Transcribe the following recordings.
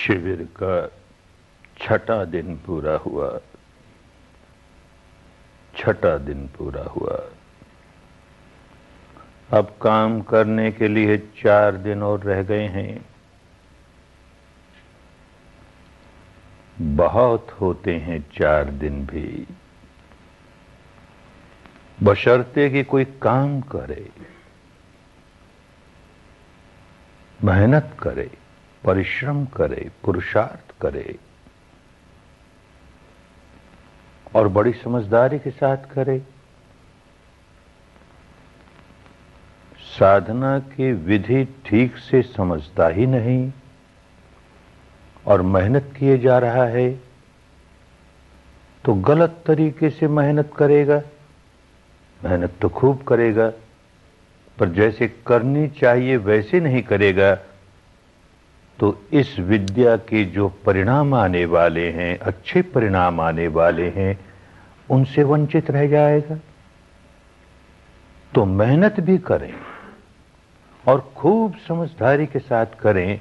शिविर का छठा दिन पूरा हुआ। अब काम करने के लिए 4 दिन और रह गए हैं। बहुत होते हैं 4 दिन भी, बशर्ते कि कोई काम करे, मेहनत करे, परिश्रम करे, पुरुषार्थ करे और बड़ी समझदारी के साथ करे। साधना की विधि ठीक से समझता ही नहीं और मेहनत किए जा रहा है तो गलत तरीके से मेहनत करेगा। मेहनत तो खूब करेगा पर जैसे करनी चाहिए वैसे नहीं करेगा तो इस विद्या के जो परिणाम आने वाले हैं, अच्छे परिणाम आने वाले हैं, उनसे वंचित रह जाएगा। तो मेहनत भी करें और खूब समझदारी के साथ करें।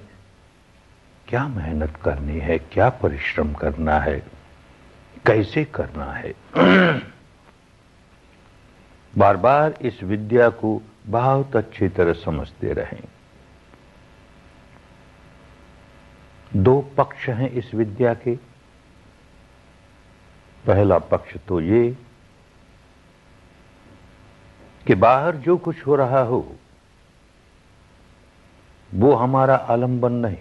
क्या मेहनत करनी है, क्या परिश्रम करना है, कैसे करना है। बार बार इस विद्या को बहुत अच्छी तरह समझते रहें। 2 पक्ष हैं इस विद्या के। पहला पक्ष तो ये कि बाहर जो कुछ हो रहा हो वो हमारा आलंबन नहीं।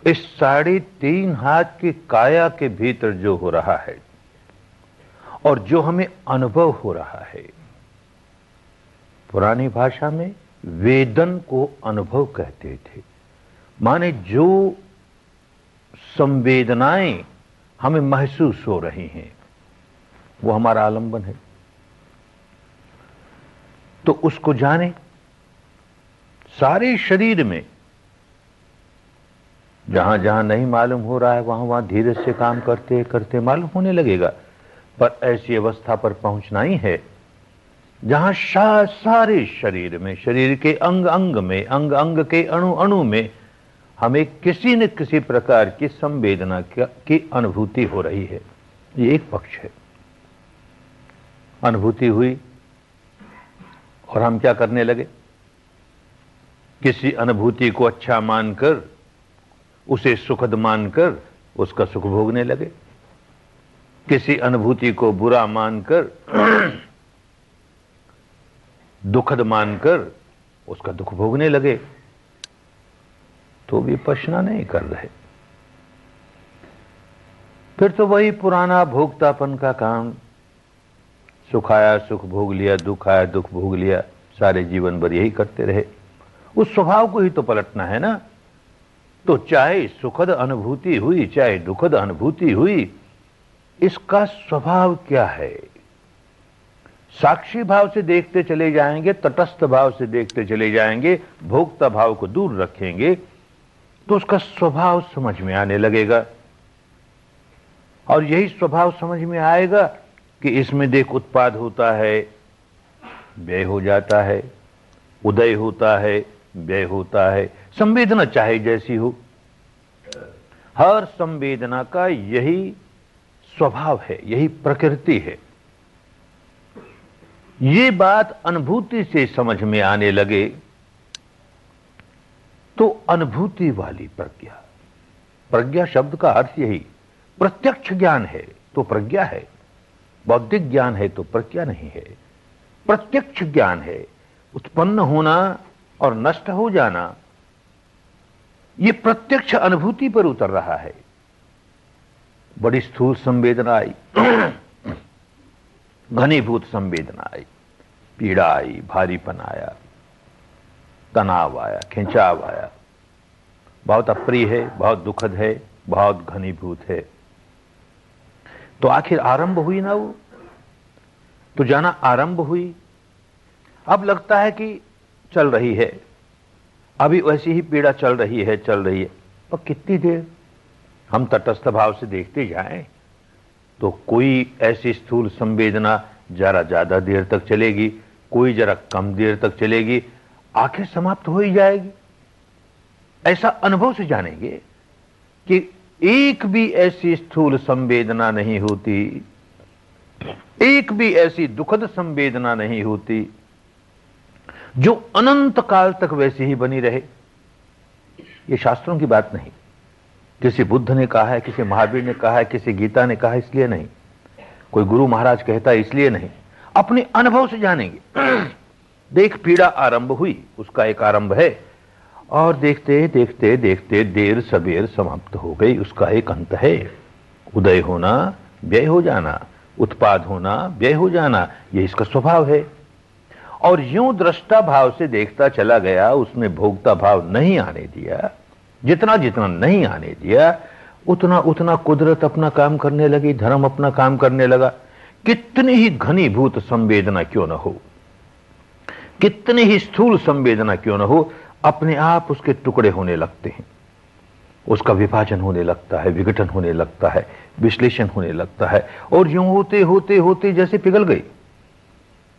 इस 3.5 हाथ की काया के भीतर जो हो रहा है और जो हमें अनुभव हो रहा है, पुरानी भाषा में वेदन को अनुभव कहते थे। माने जो संवेदनाएं हमें महसूस हो रही हैं वो हमारा आलंबन है। तो उसको जाने। सारे शरीर में जहां जहां नहीं मालूम हो रहा है वहां वहां धीरे से काम करते करते मालूम होने लगेगा। पर ऐसी अवस्था पर पहुंचना ही है जहां सारे शरीर में, शरीर के अंग अंग में, अंग अंग के अणु अणु में हमें किसी न किसी प्रकार की संवेदना की अनुभूति हो रही है। ये एक पक्ष है। अनुभूति हुई और हम क्या करने लगे? किसी अनुभूति को अच्छा मानकर, उसे सुखद मानकर उसका सुख भोगने लगे। किसी अनुभूति को बुरा मानकर, दुखद मानकर उसका दुख भोगने लगे। तो विपश्यना नहीं कर रहे। फिर तो वही पुराना भोक्तापन का काम। सुख आया सुख भोग लिया, दुख आया दुख भोग लिया, सारे जीवन भर यही करते रहे। उस स्वभाव को ही तो पलटना है ना। तो चाहे सुखद अनुभूति हुई, चाहे दुखद अनुभूति हुई, इसका स्वभाव क्या है? साक्षी भाव से देखते चले जाएंगे, तटस्थ भाव से देखते चले जाएंगे, भोक्ता भाव को दूर रखेंगे तो उसका स्वभाव समझ में आने लगेगा। और यही स्वभाव समझ में आएगा कि इसमें देख उत्पाद होता है, व्यय हो जाता है, उदय होता है, व्यय होता है। संवेदना चाहे जैसी हो, हर संवेदना का यही स्वभाव है, यही प्रकृति है। ये बात अनुभूति से समझ में आने लगे तो अनुभूति वाली प्रज्ञा, प्रज्ञा शब्द का अर्थ यही, प्रत्यक्ष ज्ञान है तो प्रज्ञा है, बौद्धिक ज्ञान है तो प्रज्ञा नहीं है। प्रत्यक्ष ज्ञान है, उत्पन्न होना और नष्ट हो जाना, यह प्रत्यक्ष अनुभूति पर उतर रहा है। बड़ी स्थूल संवेदना आई, घनीभूत संवेदना आई, पीड़ा आई, भारीपन आया, तनाव आया, खिंचाव आया, बहुत अप्रिय है, बहुत दुखद है, बहुत घनीभूत है। तो आखिर आरंभ हुई ना वो, तो जाना आरंभ हुई। अब लगता है कि चल रही है, अभी वैसी ही पीड़ा चल रही है। पर कितनी देर? हम तटस्थ भाव से देखते जाएं तो कोई ऐसी स्थूल संवेदना जरा ज्यादा देर तक चलेगी, कोई जरा कम देर तक चलेगी, आखिर समाप्त हो ही जाएगी। ऐसा अनुभव से जानेंगे कि एक भी ऐसी स्थूल संवेदना नहीं होती, एक भी ऐसी दुखद संवेदना नहीं होती जो अनंत काल तक वैसी ही बनी रहे। ये शास्त्रों की बात नहीं, किसी बुद्ध ने कहा है, किसी महावीर ने कहा है, किसी गीता ने कहा, इसलिए नहीं, कोई गुरु महाराज कहता है इसलिए नहीं, अपने अनुभव से जानेंगे। देख पीड़ा आरंभ हुई, उसका एक आरंभ है, और देखते देखते देखते देर सबेर समाप्त हो गई, उसका एक अंत है। उदय होना, व्यय हो जाना, उत्पाद होना, व्यय हो जाना, यह इसका स्वभाव है। और यूं दृष्टा भाव से देखता चला गया, उसमें भोक्ता भाव नहीं आने दिया। जितना जितना नहीं आने दिया, उतना उतना कुदरत अपना काम करने लगी, धर्म अपना काम करने लगा। कितनी ही घनीभूत संवेदना क्यों न हो, कितनी ही स्थूल संवेदना क्यों न हो, अपने आप उसके टुकड़े होने लगते हैं, उसका विभाजन होने लगता है, विघटन होने लगता है, विश्लेषण होने लगता है, और यूं होते होते होते जैसे पिघल गई।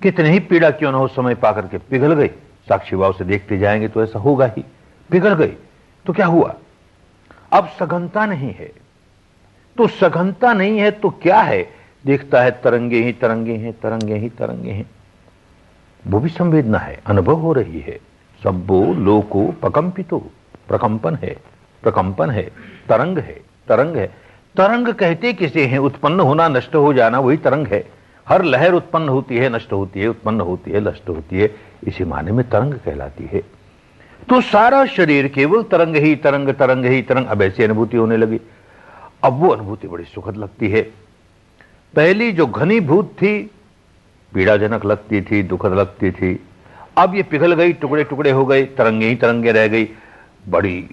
कितनी ही पीड़ा क्यों न हो, समय पाकर के पिघल गई। साक्षी भाव से देखते जाएंगे तो ऐसा होगा ही। पिघल गई तो क्या हुआ? अब सघनता नहीं है, तो सघनता नहीं है तो क्या है? देखता है तरंगे ही तरंगे हैं, तरंगे ही तरंगे हैं। वो भी संवेदना है, अनुभव हो रही है। सब्बो लोको प्रकंपितो, प्रकंपन है, प्रकंपन है, तरंग है, तरंग है। तरंग कहते किसे हैं? उत्पन्न होना, नष्ट हो जाना, वही तरंग है। हर लहर उत्पन्न होती है, नष्ट होती है, उत्पन्न होती है, नष्ट होती है, इसी माने में तरंग कहलाती है। तो सारा शरीर केवल तरंग ही तरंग, तरंग ही तरंग। अब ऐसी अनुभूति होने लगी। अब वो अनुभूति बड़ी सुखद लगती है। पहली जो घनीभूत थी, पीड़ाजनक लगती थी, दुखद लगती थी, अब ये पिघल गई, टुकड़े टुकड़े हो गए, तरंगे ही तरंगे रह गई, बड़ी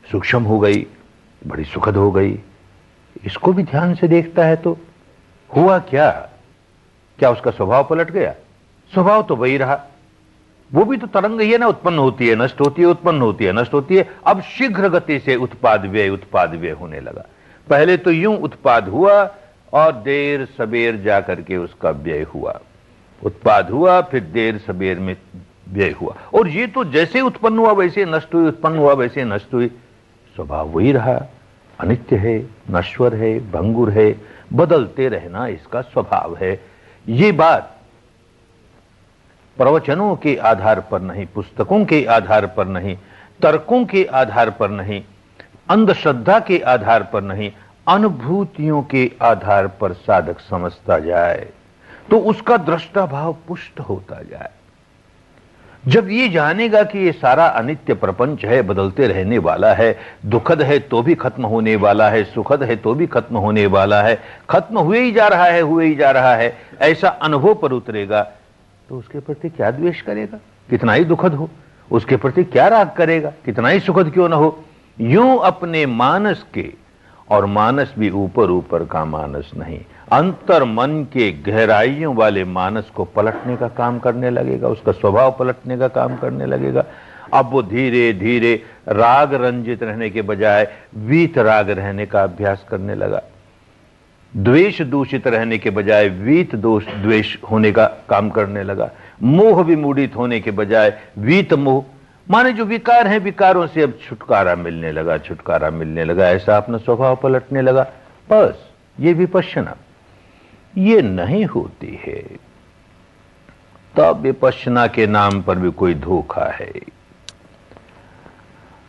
सूक्ष्म हो गई, बड़ी सुखद हो गई। इसको भी ध्यान से देखता है तो हुआ क्या? क्या उसका स्वभाव पलट गया? स्वभाव तो वही रहा। वो भी तो तरंग ही है ना, उत्पन्न होती है, नष्ट होती है, उत्पन्न होती है, नष्ट होती है। अब शीघ्र गति से उत्पाद व्यय होने लगा। पहले तो यूं उत्पाद हुआ और देर सबेर जाकर के उसका व्यय हुआ। उत्पाद हुआ, फिर देर सबेर में व्यय हुआ। और ये तो जैसे उत्पन्न हुआ वैसे नष्ट हुई, उत्पन्न हुआ वैसे नष्ट हुई। स्वभाव वही रहा, अनित्य है, नश्वर है, भंगुर है, बदलते रहना इसका स्वभाव है। ये बात प्रवचनों के आधार पर नहीं, पुस्तकों के आधार पर नहीं, तर्कों के आधार पर नहीं, अंधश्रद्धा के आधार पर नहीं, अनुभूतियों के आधार पर साधक समझता जाए तो उसका दृष्टा भाव पुष्ट होता जाए। जब ये जानेगा कि ये सारा अनित्य प्रपंच है, बदलते रहने वाला है, दुखद है तो भी खत्म होने वाला है, सुखद है तो भी खत्म होने वाला है, खत्म हुए ही जा रहा है, हुए ही जा रहा है, ऐसा अनुभव पर उतरेगा तो उसके प्रति क्या द्वेष करेगा, कितना ही दुखद हो। उसके प्रति क्या राग करेगा, कितना ही सुखद क्यों न हो। यूं अपने मानस के, और मानस भी ऊपर ऊपर का मानस नहीं, अंतर मन के गहराइयों वाले मानस को पलटने का काम करने लगेगा, उसका स्वभाव पलटने का काम करने लगेगा। अब वो धीरे धीरे राग रंजित रहने के बजाय वीत राग रहने का अभ्यास करने लगा, द्वेष दूषित रहने के बजाय वीत दोष द्वेष होने का काम करने लगा, मोह विमूढ़ित होने के बजाय वीत मोह, माने जो विकार हैं, विकारों से अब छुटकारा मिलने लगा, छुटकारा मिलने लगा। ऐसा अपना स्वभाव पलटने लगा। बस ये विपश्यना ये नहीं होती है, तब विपश्यना के नाम पर भी कोई धोखा है।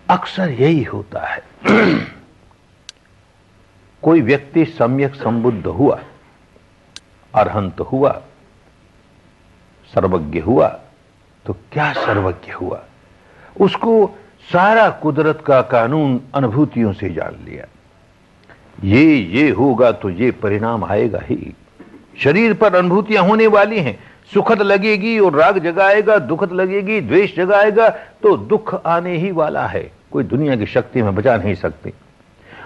अक्सर यही होता है। कोई व्यक्ति सम्यक संबुद्ध हुआ, अरहंत हुआ, सर्वज्ञ हुआ, तो क्या सर्वज्ञ हुआ? उसको सारा कुदरत का कानून अनुभूतियों से जान लिया। ये होगा तो ये परिणाम आएगा ही। शरीर पर अनुभूतियां होने वाली हैं, सुखद लगेगी और राग जगाएगा, दुखद लगेगी, द्वेष जगाएगा तो दुख आने ही वाला है। कोई दुनिया की शक्ति में बचा नहीं सकती।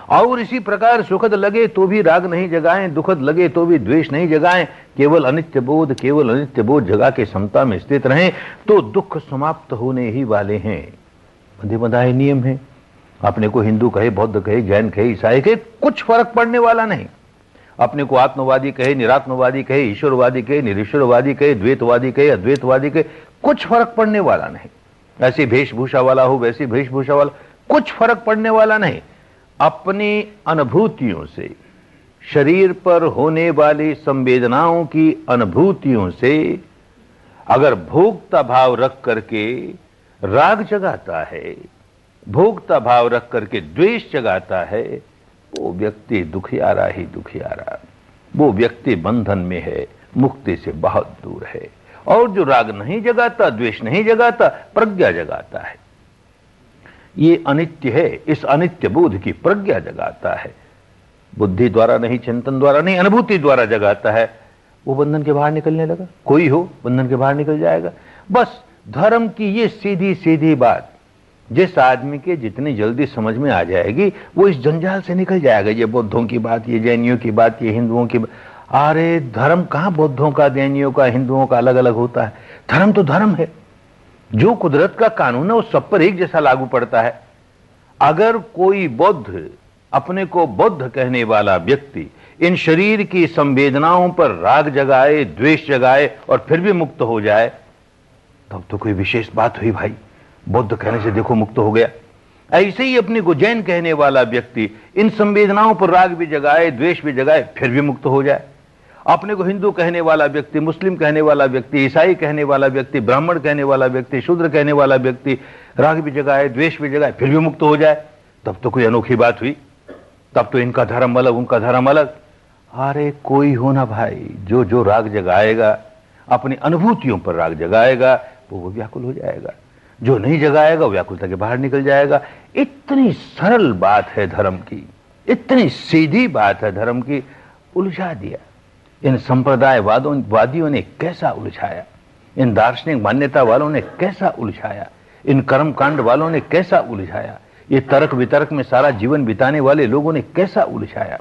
और इसी प्रकार सुखद लगे तो भी राग नहीं जगाएं, दुखद लगे तो भी द्वेष नहीं जगाएं, केवल अनित्य बोध जगा के समता में स्थित रहें तो दुख समाप्त होने ही वाले हैं। बंधे बंधाए नियम है। अपने को हिंदू कहे, बौद्ध कहे, जैन कहे, ईसाई कहे, कुछ फर्क पड़ने वाला नहीं। अपने को आत्मवादी कहे, निरात्मवादी कहे, ईश्वरवादी कहे, निरीश्वरवादी कहे, द्वैतवादी कहे, अद्वैतवादी कहे, कुछ फर्क पड़ने वाला नहीं। ऐसी वेशभूषा वाला हो, वैसी वेशभूषा वाला, कुछ फर्क पड़ने वाला नहीं। अपनी अनुभूतियों से, शरीर पर होने वाली संवेदनाओं की अनुभूतियों से अगर भोक्ता भाव रख करके राग जगाता है, भोक्ता भाव रख करके द्वेष जगाता है, वो व्यक्ति दुखियारा ही दुखियारा, वो व्यक्ति बंधन में है, मुक्ति से बहुत दूर है। और जो राग नहीं जगाता, द्वेष नहीं जगाता, प्रज्ञा जगाता है। ये अनित्य है, इस अनित्य बोध की प्रज्ञा जगाता है। बुद्धि द्वारा नहीं, चिंतन द्वारा नहीं, अनुभूति द्वारा जगाता है। वो बंधन के बाहर निकलने लगा। कोई हो बंधन के बाहर निकल जाएगा। बस धर्म की ये सीधी सीधी बात जिस आदमी के जितनी जल्दी समझ में आ जाएगी, वो इस जंजाल से निकल जाएगा। ये बौद्धों की बात, ये जैनियों की बात, ये हिंदुओं की बात। अरे धर्म कहां बौद्धों का, जैनियों का, हिंदुओं का अलग अलग होता है। धर्म तो धर्म है। जो कुदरत का कानून है वो सब पर एक जैसा लागू पड़ता है। अगर कोई बौद्ध, अपने को बौद्ध कहने वाला व्यक्ति इन शरीर की संवेदनाओं पर राग जगाए, द्वेष जगाए और फिर भी मुक्त हो जाए, तब तो कोई विशेष बात हुई भाई। बौद्ध कहने से देखो मुक्त हो गया। ऐसे ही अपने को जैन कहने वाला व्यक्ति इन संवेदनाओं पर राग भी जगाए, द्वेष भी जगाए, फिर भी मुक्त हो जाए। अपने को हिंदू कहने वाला व्यक्ति, मुस्लिम कहने वाला व्यक्ति, ईसाई कहने वाला व्यक्ति, ब्राह्मण कहने वाला व्यक्ति, शूद्र कहने वाला व्यक्ति राग भी जगाए, द्वेष भी जगाए, फिर भी मुक्त हो जाए, तब तो कोई अनोखी बात हुई। तब तो इनका धर्म अलग, उनका धर्म अलग। अरे कोई हो ना भाई, जो जो राग जगाएगा, अपनी अनुभूतियों पर राग जगाएगा, वो व्याकुल हो जाएगा। जो नहीं जगाएगा वो व्याकुलता के बाहर निकल जाएगा। इतनी सरल बात है धर्म की, इतनी सीधी बात है धर्म की, उलझा दिया। इन संप्रदायवादियों ने कैसा उलझाया, इन दार्शनिक मान्यता वालों ने कैसा उलझाया, इन कर्मकांड वालों ने कैसा उलझाया, ये तर्क वितर्क में सारा जीवन बिताने वाले लोगों ने कैसा उलझाया।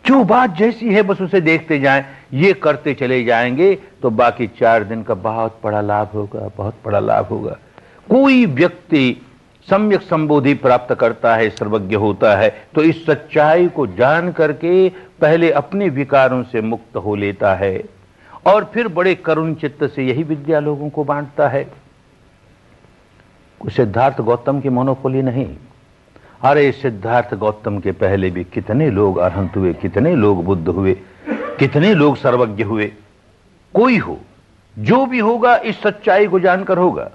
जो बात जैसी है बस उसे देखते जाएं, ये करते चले जाएंगे तो बाकी 4 दिन का बहुत बड़ा लाभ होगा, बहुत बड़ा लाभ होगा। कोई व्यक्ति सम्यक संबोधि प्राप्त करता है, सर्वज्ञ होता है, तो इस सच्चाई को जान करके पहले अपने विकारों से मुक्त हो लेता है और फिर बड़े करुण चित्त से यही विद्या लोगों को बांटता है। सिद्धार्थ गौतम की मोनोपोली नहीं। अरे सिद्धार्थ गौतम के पहले भी कितने लोग अरहंत हुए, कितने लोग बुद्ध हुए, कितने लोग सर्वज्ञ हुए। कोई हो, जो भी होगा इस सच्चाई को जानकर होगा।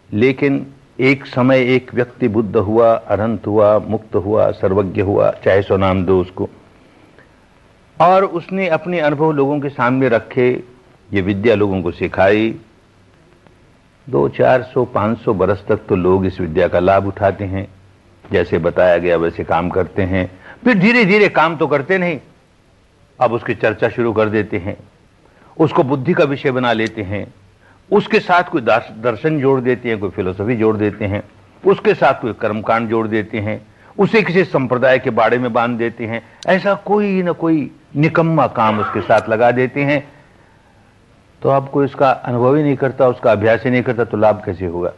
लेकिन एक समय एक व्यक्ति बुद्ध हुआ, अरहंत हुआ, मुक्त हुआ, सर्वज्ञ हुआ, चाहे सो नाम दो उसको, और उसने अपने अनुभव लोगों के सामने रखे, ये विद्या लोगों को सिखाई। 200-400-500 बरस तक तो लोग इस विद्या का लाभ उठाते हैं, जैसे बताया गया वैसे काम करते हैं। फिर धीरे धीरे काम तो करते नहीं, अब उसकी चर्चा शुरू कर देते हैं, उसको बुद्धि का विषय बना लेते हैं, उसके साथ कोई दर्शन जोड़ देते हैं, कोई फिलोसफी जोड़ देते हैं, उसके साथ कोई कर्मकांड जोड़ देते हैं, उसे किसी संप्रदाय के बाड़े में बांध देते हैं। ऐसा कोई ना कोई निकम्मा काम उसके साथ लगा देते हैं। तो अब कोई उसका अनुभव ही नहीं करता, उसका अभ्यास ही नहीं करता, तो लाभ कैसे होगा।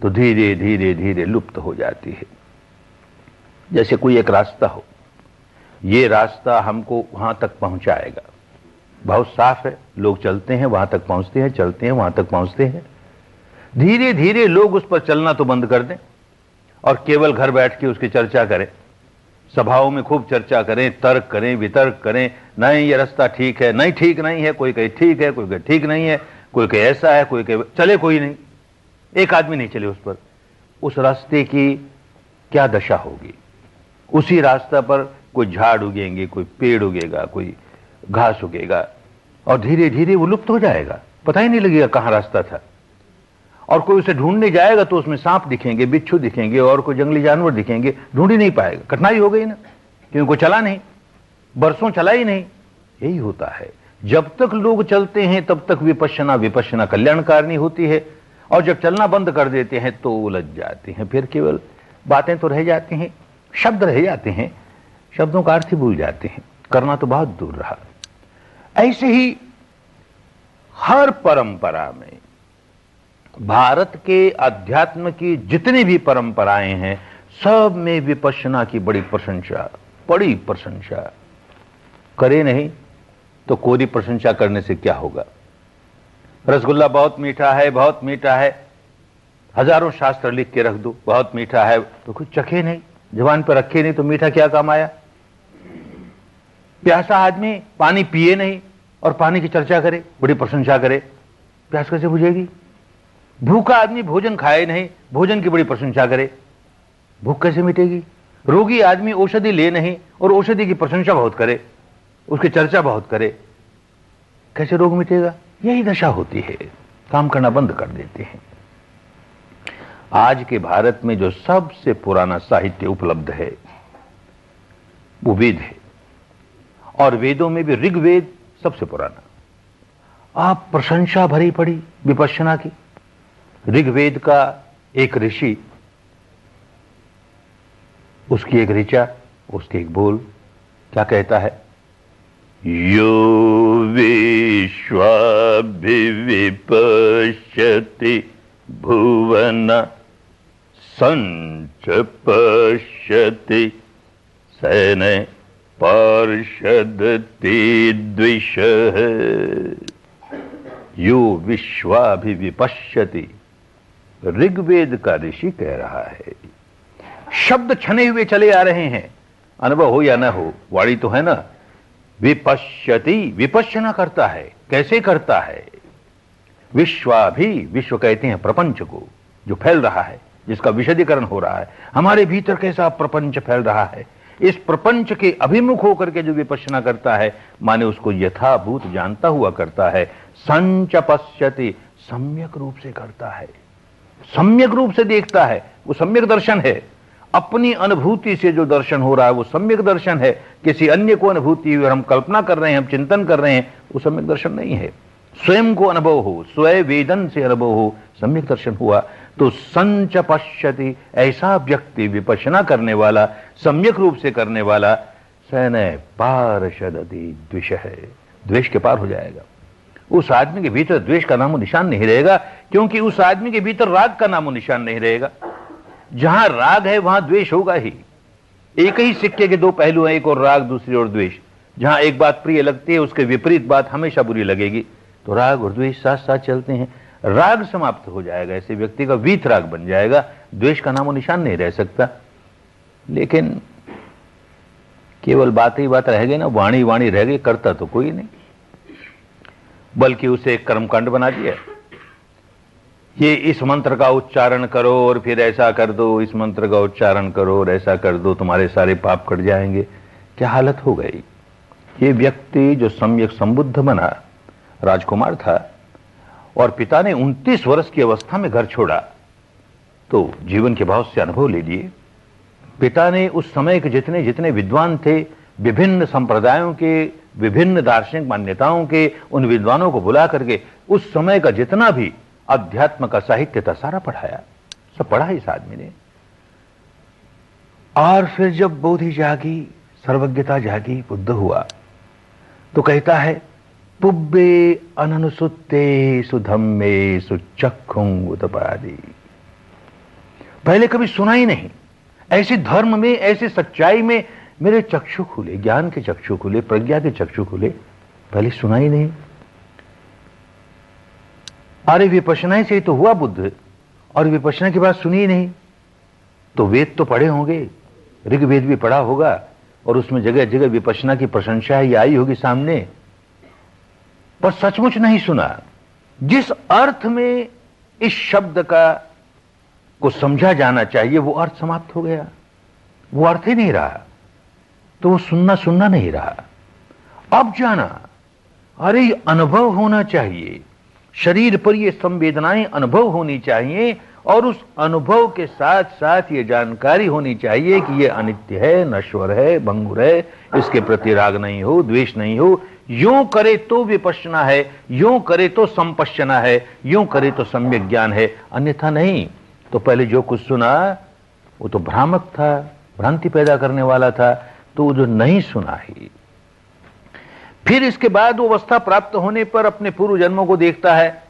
तो धीरे धीरे धीरे लुप्त हो जाती है। जैसे कोई एक रास्ता हो, ये रास्ता हमको वहां तक पहुंचाएगा, बहुत साफ है, लोग चलते हैं वहां तक पहुंचते हैं, चलते हैं वहां तक पहुंचते हैं। धीरे धीरे लोग उस पर चलना तो बंद कर दें और केवल घर बैठ के उसकी चर्चा करें, सभाओं में खूब चर्चा करें, तर्क करें, वितर्क करें। नहीं ये रास्ता ठीक है, नहीं ठीक नहीं है, कोई कहे ठीक है, कोई कहे ठीक नहीं है, कोई कहे ऐसा है, कोई कहे चले कोई नहीं, एक आदमी नहीं चले उस पर। उस रास्ते की क्या दशा होगी। उसी रास्ता पर कोई झाड़ उगेंगे, कोई पेड़ उगेगा, कोई घास उगेगा, और धीरे धीरे वो लुप्त हो जाएगा, पता ही नहीं लगेगा कहां रास्ता था। और कोई उसे ढूंढने जाएगा तो उसमें सांप दिखेंगे, बिच्छू दिखेंगे और कोई जंगली जानवर दिखेंगे, ढूंढ ही नहीं पाएगा। कठिनाई हो गई ना, क्योंकि कोई चला नहीं, बरसों चला ही नहीं। यही होता है, जब तक लोग चलते हैं तब तक विपश्यना कल्याणकारिणी होती है, और जब चलना बंद कर देते हैं तो उलझ जाते हैं। फिर केवल बातें तो रह जाती हैं, शब्द रह जाते हैं, शब्दों का अर्थ ही भूल जाते हैं, करना तो बहुत दूर रहा। ऐसे ही हर परंपरा में, भारत के अध्यात्म की जितनी भी परंपराएं हैं, सब में विपश्यना की बड़ी प्रशंसा करे नहीं तो कोरी प्रशंसा करने से क्या होगा। रसगुल्ला बहुत मीठा है, बहुत मीठा है, हजारों शास्त्र लिख के रख दो, बहुत मीठा है, तो कुछ चखे नहीं, जबान पर रखे नहीं, तो मीठा क्या काम आया? प्यासा आदमी पानी पिए नहीं और पानी की चर्चा करे, बड़ी प्रशंसा करे, प्यास कैसे बुझेगी? भूखा आदमी भोजन खाए नहीं, भोजन की बड़ी प्रशंसा करे, भूख कैसे मिटेगी? रोगी आदमी औषधि ले नहीं और औषधि की प्रशंसा बहुत करे, उसकी चर्चा बहुत करे, कैसे रोग मिटेगा? यही दशा होती है, काम करना बंद कर देते हैं। आज के भारत में जो सबसे पुराना साहित्य उपलब्ध है वो वेद है, और वेदों में भी ऋग्वेद सबसे पुराना। आप प्रशंसा भरी पड़ी विपश्यना की। ऋग्वेद का एक ऋषि, उसकी एक ऋचा, उसके एक बोल, क्या कहता है? यो विश्वाभिविपश्यति भुवन संच पश्यति सैन पार्षदति द्विषः। यो विश्वाभिविपश्यति, ऋग्वेद का ऋषि कह रहा है। शब्द छने हुए चले आ रहे हैं, अनुभव हो या न हो, वाणी तो है ना। विपश्यति, विपश्यना करता है, कैसे करता है? विश्वाभि, विश्व कहते हैं प्रपंच को, जो फैल रहा है, जिसका विशदीकरण हो रहा है। हमारे भीतर कैसा प्रपंच फैल रहा है, इस प्रपंच के अभिमुख होकर के जो विपश्यना करता है, माने उसको यथाभूत जानता हुआ करता है। संच पश्यति, सम्यक रूप से करता है, सम्यक रूप से देखता है, वो सम्यक दर्शन है। अपनी अनुभूति से जो दर्शन हो रहा है वो सम्यक दर्शन है। किसी अन्य को अनुभूति हुई और हम कल्पना कर रहे हैं, हम चिंतन कर रहे हैं, वो सम्यक दर्शन नहीं है। स्वयं को अनुभव हो, स्वयं वेदन से अनुभव हो, सम्यक दर्शन हुआ। तो संच पश्यति, ऐसा व्यक्ति विपश्यना करने वाला, सम्यक रूप से करने वाला, सैन पार्षदति द्विषः, द्वेष के पार हो जाएगा। उस आदमी के भीतर द्वेष का नामो निशान नहीं रहेगा, क्योंकि उस आदमी के भीतर राग का नामो निशान नहीं रहेगा। जहां राग है वहां द्वेष होगा ही। एक ही सिक्के के दो पहलू हैं, एक और राग, दूसरी ओर द्वेष। जहां एक बात प्रिय लगती है, उसके विपरीत बात हमेशा बुरी लगेगी। तो राग और द्वेष साथ साथ चलते हैं। राग समाप्त हो जाएगा, ऐसे व्यक्ति का वीत राग बन जाएगा, द्वेष का नामो निशान नहीं रह सकता। लेकिन केवल बात ही बात रह गई ना, वाणी वाणी रह गई, करता तो कोई नहीं, बल्कि उसे एक कर्मकांड बना दिया। ये इस मंत्र का उच्चारण करो और फिर ऐसा कर दो, इस मंत्र का उच्चारण करो और ऐसा कर दो, तुम्हारे सारे पाप कट जाएंगे। क्या हालत हो गई। ये व्यक्ति जो सम्यक संबुद्ध बना, राजकुमार था, और पिता ने 29 वर्ष की अवस्था में घर छोड़ा, तो जीवन के बहुत से अनुभव ले लिए। पिता ने उस समय के जितने जितने विद्वान थे, विभिन्न संप्रदायों के, विभिन्न दार्शनिक मान्यताओं के, उन विद्वानों को बुला करके उस समय का जितना भी अध्यात्म का साहित्य था सारा पढ़ाया, सब पढ़ा इस आदमी ने। और फिर जब बोधि जागी, सर्वज्ञता जागी, बुद्ध हुआ, तो कहता है पुब्बे अननुसुत्ते सुधम्मे सुचक्षुं उत्पादि। पहले कभी सुना ही नहीं, ऐसे धर्म में, ऐसे सच्चाई में मेरे चक्षु खुले, ज्ञान के चक्षु खुले, प्रज्ञा के चक्षु खुले, पहले सुना ही नहीं। अरे विपश्यना से ही तो हुआ बुद्ध, और विपश्यना की बात सुनी ही नहीं। तो वेद तो पढ़े होंगे, ऋग्वेद भी पढ़ा होगा, और उसमें जगह जगह विपश्यना की प्रशंसा ही आई होगी सामने, पर सचमुच नहीं सुना। जिस अर्थ में इस शब्द का को समझा जाना चाहिए वो अर्थ समाप्त हो गया, वो अर्थ ही नहीं रहा, तो वो सुनना सुनना नहीं रहा। अब जाना, अरे अनुभव होना चाहिए, शरीर पर ये संवेदनाएं अनुभव होनी चाहिए, और उस अनुभव के साथ साथ ये जानकारी होनी चाहिए कि ये अनित्य है, नश्वर है, भंगुर है, इसके प्रति राग नहीं हो, द्वेष नहीं हो। यूं करे तो विपश्यना है, यूं करे तो संपश्यना है, यूं करे तो सम्यक ज्ञान है, अन्यथा नहीं। तो पहले जो कुछ सुना वो तो भ्रामक था, भ्रांति पैदा करने वाला था, तो वो जो नहीं सुना ही। फिर इसके बाद वो अवस्था प्राप्त होने पर अपने पूर्व जन्मों को देखता है,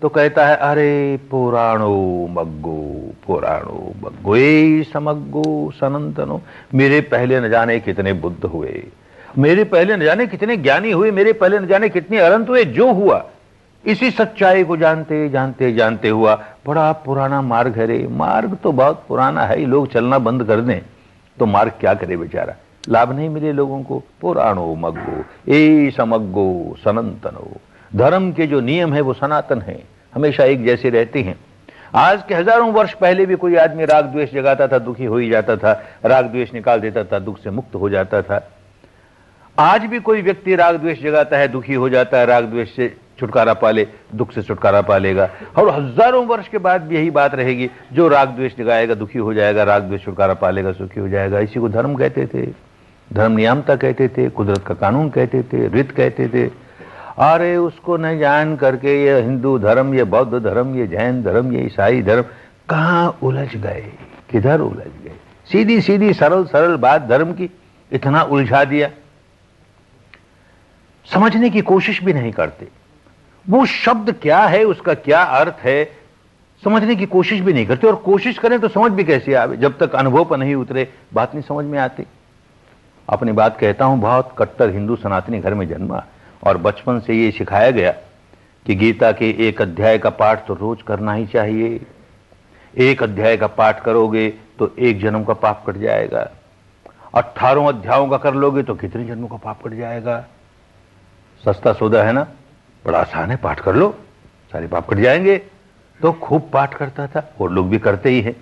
तो कहता है अरे पुराणो मग्गो ए समग्गो सनंतनो। मेरे पहले न जाने कितने बुद्ध हुए, मेरे पहले न जाने कितने ज्ञानी हुए, मेरे पहले न जाने कितने अनंत हुए। जो हुआ इसी सच्चाई को जानते जानते जानते हुआ बड़ा पुराना मार्ग है रे, मार्ग तो बहुत पुराना है, लोग चलना बंद कर दें तो मार्ग क्या करे बेचारा, लाभ नहीं मिले लोगों को। पुराणो मग्गो ए समग्गो सनातनो, धर्म के जो नियम है वो सनातन है, हमेशा एक जैसे रहते हैं। आज के हजारों वर्ष पहले भी कोई आदमी राग द्वेष जगाता था, दुखी हो ही जाता था, राग द्वेष निकाल देता था, दुख से मुक्त हो जाता था। आज भी कोई व्यक्ति राग द्वेष जगाता है, दुखी हो जाता है, राग द्वेष से छुटकारा पाले, दुख से छुटकारा पालेगा। और हजारों वर्ष के बाद भी यही बात रहेगी, जो राग द्वेष जगाएगा दुखी हो जाएगा, राग द्वेष छुटकारा पालेगा सुखी हो जाएगा। इसी को धर्म कहते थे, धर्म नियामता कहते थे, कुदरत का कानून कहते थे, रित कहते थे। अरे उसको न जान करके ये हिंदू धर्म, ये बौद्ध धर्म, ये जैन धर्म, ये ईसाई धर्म कहां उलझ गए, किधर उलझ गए। सीधी सीधी सरल सरल बात धर्म की इतना उलझा दिया, समझने की कोशिश भी नहीं करते। वो शब्द क्या है, उसका क्या अर्थ है, समझने की कोशिश भी नहीं करते। और कोशिश करें तो समझ भी कैसे आवे, जब तक अनुभव पर नहीं उतरे बात नहीं समझ में आती। अपनी बात कहता हूं, बहुत कट्टर हिंदू सनातनी घर में जन्मा और बचपन से ये सिखाया गया कि गीता के एक अध्याय का पाठ तो रोज करना ही चाहिए। एक अध्याय का पाठ करोगे तो एक जन्म का पाप कट जाएगा, 18 अध्यायों का कर लोगे तो कितने जन्मों का पाप कट जाएगा। सस्ता सौदा है ना, बड़ा आसान है, पाठ कर लो सारे पाप कट जाएंगे। तो खूब पाठ करता था, और लोग भी करते ही हैं।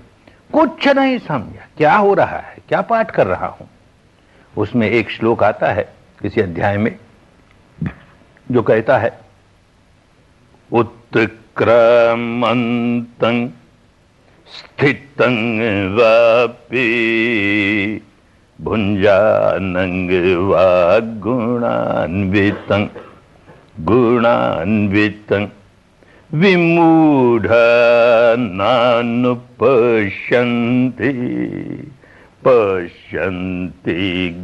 कुछ नहीं समझा क्या हो रहा है, क्या पाठ कर रहा हूं। उसमें एक श्लोक आता है किसी अध्याय में जो कहता है, उत्क्रमन्तं स्थितं वापि भुञ्जानं वा गुणान्वितं गुणान्वितं विमूढा नानुपश्यन्ति पश्यन्ति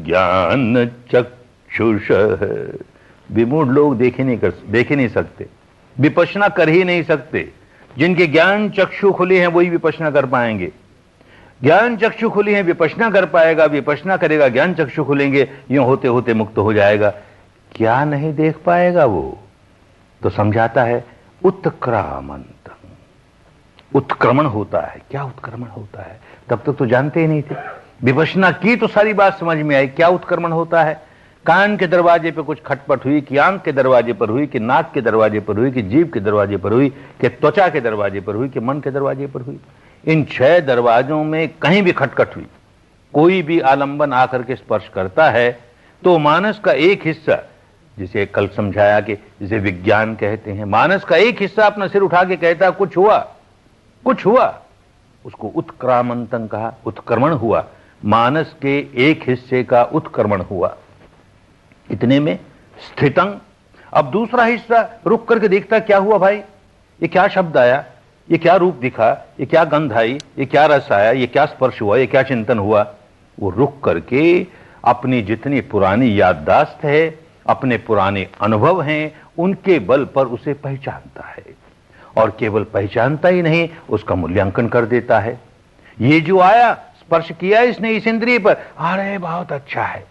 ज्ञान चक्षुषः। विमूढ़ लोग देख ही नहीं सकते, विपश्यना कर ही नहीं सकते। जिनके ज्ञान चक्षु खुले हैं वही विपश्यना कर पाएंगे। ज्ञान चक्षु खुली हैं, विपश्यना कर पाएगा, विपश्यना करेगा, ज्ञान चक्षु खुलेंगे, यूं होते होते मुक्त हो जाएगा। क्या नहीं देख पाएगा वो, तो समझाता है उत्क्रामंत, उत्क्रमण होता है। क्या उत्क्रमण होता है, तब तक तो जानते ही नहीं थे। विपश्यना की तो सारी बात समझ में आई, क्या उत्क्रमण होता है। कान के दरवाजे पे कुछ खटपट हुई, कि आंख के दरवाजे पर हुई, कि नाक के दरवाजे पर हुई, कि जीभ के दरवाजे पर हुई, कि त्वचा के दरवाजे पर हुई, कि मन के दरवाजे पर हुई। इन 6 दरवाजों में कहीं भी खटखट हुई, कोई भी आलंबन आकर के स्पर्श करता है, तो मानस का एक हिस्सा, जिसे कल समझाया कि जिसे विज्ञान कहते हैं, मानस का एक हिस्सा अपना सिर उठा के कहता कुछ हुआ, कुछ हुआ। उसको उत्क्रामंतं कहा, उत्क्रमण हुआ, मानस के एक हिस्से का उत्क्रमण हुआ। इतने में स्थितं, अब दूसरा हिस्सा रुक करके देखता क्या हुआ भाई, ये क्या शब्द आया, ये क्या रूप दिखा, ये क्या गंध आई, ये क्या रस आया, ये क्या स्पर्श हुआ, ये क्या चिंतन हुआ। वो रुक करके अपनी जितनी पुरानी याददाश्त है, अपने पुराने अनुभव हैं, उनके बल पर उसे पहचानता है। और केवल पहचानता ही नहीं, उसका मूल्यांकन कर देता है। ये जो आया, स्पर्श किया इसने इस इंद्रिय पर, अरे बहुत अच्छा है,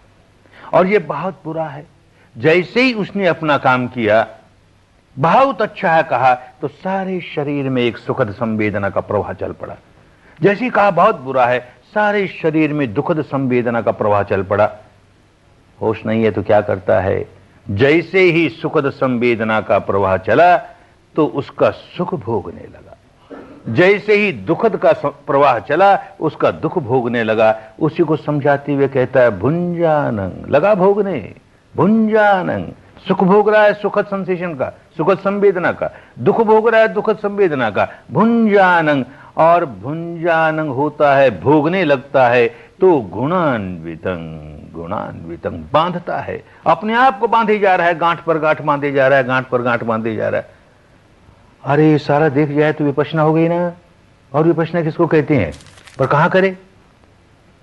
और ये बहुत बुरा है। जैसे ही उसने अपना काम किया, बहुत अच्छा है कहा, तो सारे शरीर में एक सुखद संवेदना का प्रवाह चल पड़ा। जैसे ही कहा बहुत बुरा है, सारे शरीर में दुखद संवेदना का प्रवाह चल पड़ा। होश नहीं है तो क्या करता है, जैसे ही सुखद संवेदना का प्रवाह चला तो उसका सुख भोगने लगा, जैसे ही दुखद का प्रवाह चला उसका दुख भोगने लगा। उसी को समझाते हुए कहता है भुंजानंग, लगा भोगने, भुंजानंग, सुख भोग रहा है सुखद सेंसेशन का, सुखद संवेदना का, दुख भोग रहा है दुखद संवेदना का, भुंजानंग। और भुंजानंग होता है भोगने लगता है तो गुणान्वितं, गुणान्वितं बांधता है, अपने आप को बांधे जा रहा है, गांठ पर गांठ बांधे जा रहा है, गांठ पर गांठ बांधे जा रहा है। अरे ये सारा देख जाए तो विपश्यना हो गई ना। और विपश्यना किसको कहते हैं, पर कहां करे,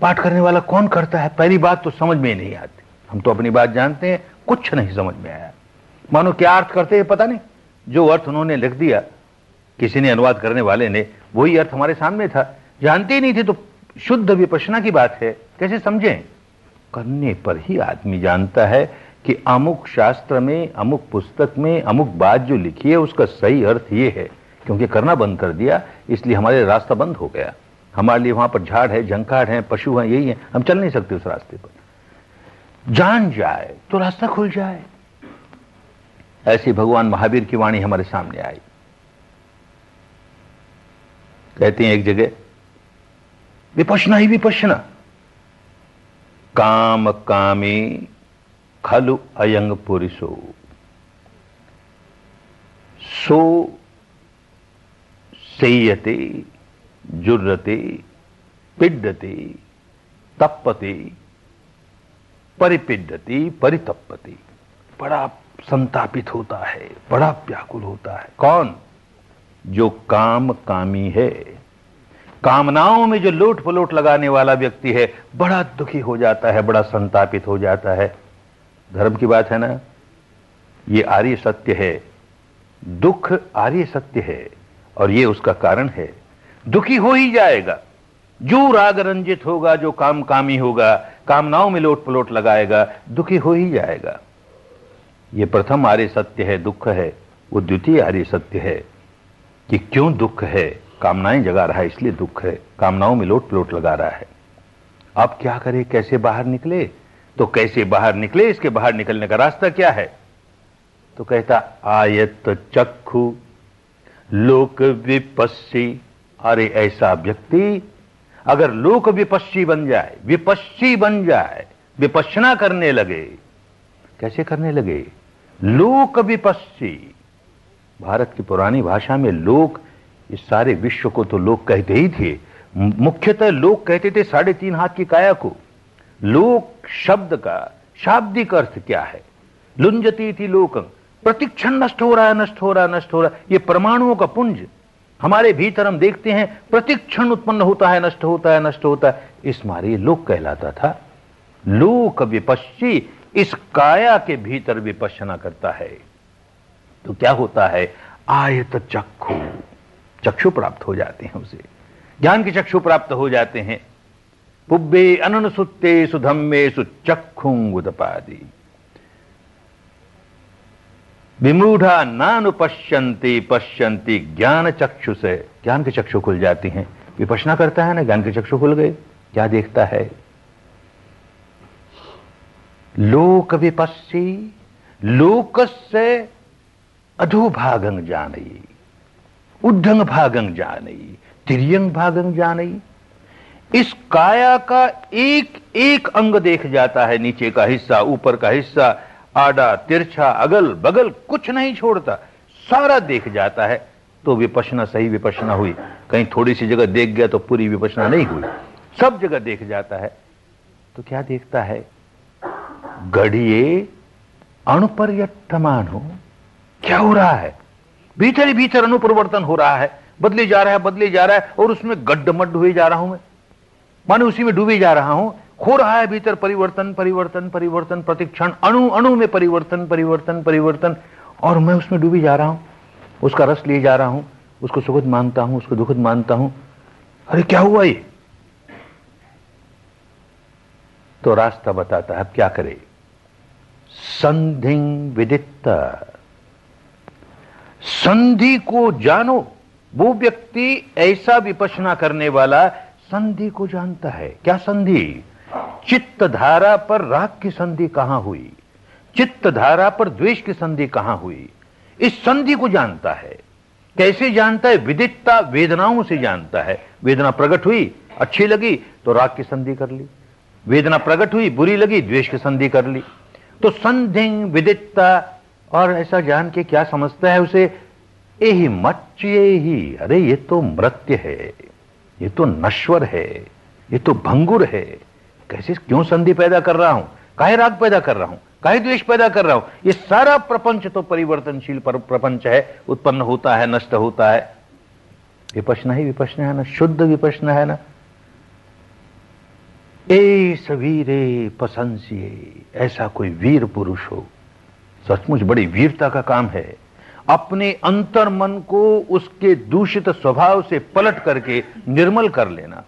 पाठ करने वाला कौन करता है, पहली बात तो समझ में नहीं आती। हम तो अपनी बात जानते हैं, कुछ नहीं समझ में आया। मानो क्या अर्थ करते हैं पता नहीं, जो अर्थ उन्होंने लिख दिया किसी ने, अनुवाद करने वाले ने, वही अर्थ हमारे सामने था, जानते ही नहीं थे। तो शुद्ध विपश्यना की बात है, कैसे समझें। करने पर ही आदमी जानता है कि अमुक शास्त्र में, अमुक पुस्तक में अमुक बात जो लिखी है उसका सही अर्थ ये है, क्योंकि करना बंद कर दिया इसलिए हमारे रास्ता बंद हो गया। हमारे लिए वहां पर झाड़ है, झंखाड़ है, पशु हैं, यही है, हम चल नहीं सकते उस रास्ते पर। जान जाए तो रास्ता खुल जाए। ऐसी भगवान महावीर की वाणी हमारे सामने आई। कहते हैं एक जगह, विपश्यना ही विपश्यना, काम कामी खलु अयंग पुरुषो, सो सेयते जुर्रते पिड्डते तप्पते परिपिड्डति परितप्पति। बड़ा संतापित होता है, बड़ा व्याकुल होता है। कौन? जो काम कामी है, कामनाओं में जो लोट पलोट लगाने वाला व्यक्ति है, बड़ा दुखी हो जाता है, बड़ा संतापित हो जाता है। धर्म की बात है ना, ये आर्य सत्य है, दुख आर्य सत्य है और ये उसका कारण है। दुखी हो ही जाएगा जो राग रंजित होगा, जो काम कामी होगा, कामनाओं में लोट पलोट लगाएगा, दुखी हो ही जाएगा। ये प्रथम आर्य सत्य है, दुख है। वो द्वितीय आर्य सत्य है कि क्यों दुख है, कामनाएं जगा रहा है इसलिए दुख है, कामनाओं में लोट पलोट लगा रहा है। अब क्या करे, कैसे बाहर निकले? तो कैसे बाहर निकले, इसके बाहर निकलने का रास्ता क्या है? तो कहता आयत चक्षु लोक विपस्सी। अरे ऐसा व्यक्ति अगर लोक विपस्सी बन जाए, विपस्सी बन जाए, विपश्यना करने लगे। कैसे करने लगे? लोक विपस्सी। भारत की पुरानी भाषा में लोक, इस सारे विश्व को तो लोक कहते ही थे। मुख्यतः लोक कहते थे 3.5 हाथ की काया को। लोक शब्द का शाब्दिक अर्थ क्या है? लुंजती थी लोकं, प्रतिक्षण नष्ट हो रहा है, नष्ट हो रहा है, नष्ट हो रहा है। ये परमाणुओं का पुंज हमारे भीतर हम देखते हैं, प्रतिक्षण उत्पन्न होता है, नष्ट होता है, नष्ट होता है। इस मारे लोक कहलाता था। लोक विपश्ची, इस काया के भीतर विपश्यना करता है तो क्या होता है? आयत चक्षु, चक्षु प्राप्त हो जाते हैं उसे, ज्ञान के चक्षु प्राप्त हो जाते हैं। पुब्बे अनन सुत्ते सुधम्मे सुचक्षुं उदपादि विमूढ़ा नानुपश्यन्ति पश्यन्ति ज्ञान चक्षु से। ज्ञान के चक्षु खुल जाती हैं। विपश्यना करता है ना, ज्ञान के चक्षु खुल गए। क्या देखता है? लोक विपस्सी, लोकस्य अधोभागं जानई, उद्धंग भागं जानई, तिर्यंग भागं जानई। इस काया का एक एक अंग देख जाता है, नीचे का हिस्सा, ऊपर का हिस्सा, आड़ा तिरछा अगल बगल कुछ नहीं छोड़ता, सारा देख जाता है। तो विपश्यना सही विपश्यना हुई। कहीं थोड़ी सी जगह देख गया तो पूरी विपश्यना नहीं हुई, सब जगह देख जाता है। तो क्या देखता है? गढ़िए अणुपर्यटमान हो। क्या हो रहा है? भीतर ही भीतर अनुपरिवर्तन हो रहा है, बदले जा रहा है, बदले जा रहा है, और उसमें गड्ढमड्ढ हुए जा रहा हूं मैं, माने उसी में डूबे जा रहा हूं। हो रहा है भीतर परिवर्तन परिवर्तन परिवर्तन, प्रतिक्षण अणु अणु में परिवर्तन परिवर्तन परिवर्तन, और मैं उसमें डूबी जा रहा हूं, उसका रस लिए जा रहा हूं, उसको सुखद मानता हूं, उसको दुखद मानता हूं। अरे क्या हुआ ये? तो रास्ता बताता है, अब क्या करे? संधिं विदित्ता, संधि को जानो। वो व्यक्ति ऐसा विपश्यना करने वाला संधि को जानता है। क्या संधि? चित्त धारा पर राग की संधि कहां हुई, चित्त धारा पर द्वेष की संधि कहां हुई, इस संधि को जानता है। कैसे जानता है? विदित्ता, वेदनाओं से जानता है। वेदना प्रकट हुई, अच्छी लगी तो राग की संधि कर ली, वेदना प्रकट हुई बुरी लगी, द्वेष की संधि कर ली। तो संधिं विदित्ता, और ऐसा जान के क्या समझता है उसे? यही मच्ये ही, अरे ये तो मृत्य है, ये तो नश्वर है, ये तो भंगुर है। कैसे, क्यों संधि पैदा कर रहा हूं? काहे राग पैदा कर रहा हूं? काहे द्वेष पैदा कर रहा हूं? ये सारा प्रपंच तो परिवर्तनशील प्रपंच है, उत्पन्न होता है, नष्ट होता है। विपश्यना ही विपश्यना है ना, शुद्ध विपश्यना है ना। एस वीरे प्रशंसिए, ऐसा कोई वीर पुरुष हो, सचमुच बड़ी वीरता का काम है। अपने अंतर मन को उसके दूषित स्वभाव से पलट करके निर्मल कर लेना।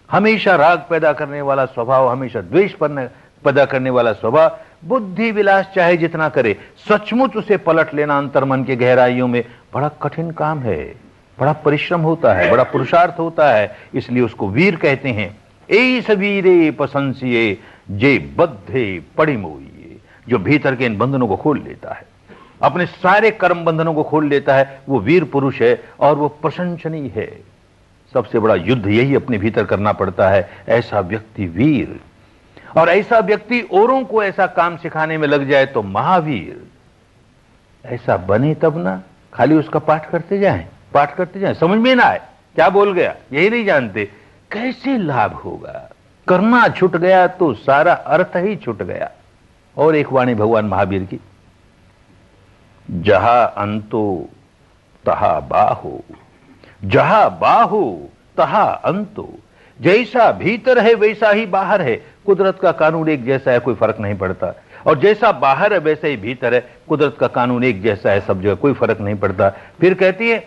हमेशा राग पैदा करने वाला स्वभाव, हमेशा द्वेष पैदा करने वाला स्वभाव बुद्धि विलास चाहे जितना करे, सचमुच उसे पलट लेना अंतर्मन के गहराइयों में बड़ा कठिन काम है, बड़ा परिश्रम होता है, बड़ा पुरुषार्थ होता है। इसलिए उसको वीर कहते हैं। ए सबीरे पसंसिए जे बद्धे पड़ी मोइए, जो भीतर के इन बंधनों को खोल लेता है, अपने सारे कर्म बंधनों को खोल लेता है, वो वीर पुरुष है और वो प्रशंसनीय है। सबसे बड़ा युद्ध यही अपने भीतर करना पड़ता है, ऐसा व्यक्ति वीर। और ऐसा व्यक्ति औरों को ऐसा काम सिखाने में लग जाए तो महावीर। ऐसा बने तब ना, खाली उसका पाठ करते जाएं, पाठ करते जाएं, समझ में ना आए क्या बोल गया यही नहीं जानते, कैसे लाभ होगा। करना छूट गया तो सारा अर्थ ही छूट गया। और एक वाणी भगवान महावीर की, जहां अंतो तहा बाहो, जहां बाहो तहा अंतो। जैसा भीतर है वैसा ही बाहर है, कुदरत का कानून एक जैसा है, कोई फर्क नहीं पड़ता। और जैसा बाहर है वैसा ही भीतर है, कुदरत का कानून एक जैसा है, सब जगह कोई फर्क नहीं पड़ता। फिर कहती है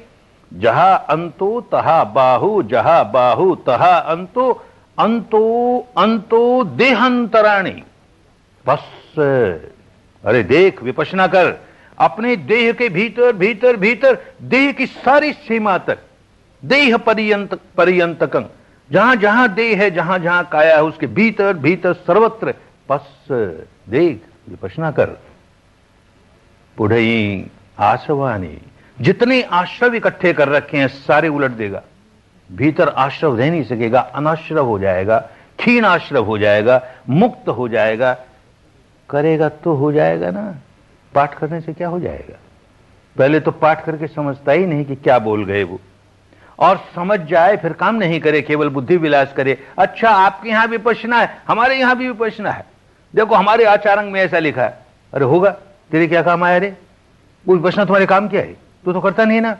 जहां अंतो तहा बाहु, जहां बाहु तहा अंतो, अंतो अंतो देहांतराणी। बस अरे देख, विपश्यना कर, अपने देह के भीतर भीतर भीतर, देह की सारी सीमा तक, देह पर्यंत पर्यंतकं, जहां जहां देह है, जहां जहां काया है, उसके भीतर भीतर सर्वत्र बस देख, विपश्यना कर। पुढ़ई आश्रवानी, जितने आश्रव इकट्ठे कर रखे हैं सारे उलट देगा। भीतर आश्रव रह नहीं सकेगा, अनाश्रव हो जाएगा, क्षीण आश्रव हो जाएगा, मुक्त हो जाएगा। करेगा तो हो जाएगा ना, पाठ करने से क्या हो जाएगा। पहले तो पाठ करके समझता ही नहीं कि क्या बोल गए वो, और समझ जाए फिर काम नहीं करे, केवल बुद्धि विलास करे। अच्छा आपके यहां विपश्यना है, हमारे यहां भी विपश्यना है, देखो हमारे आचारंग में ऐसा लिखा है। अरे होगा, तेरे क्या काम आया रे, वो विपश्यना तुम्हारे काम क्या है, तू तो करता नहीं ना।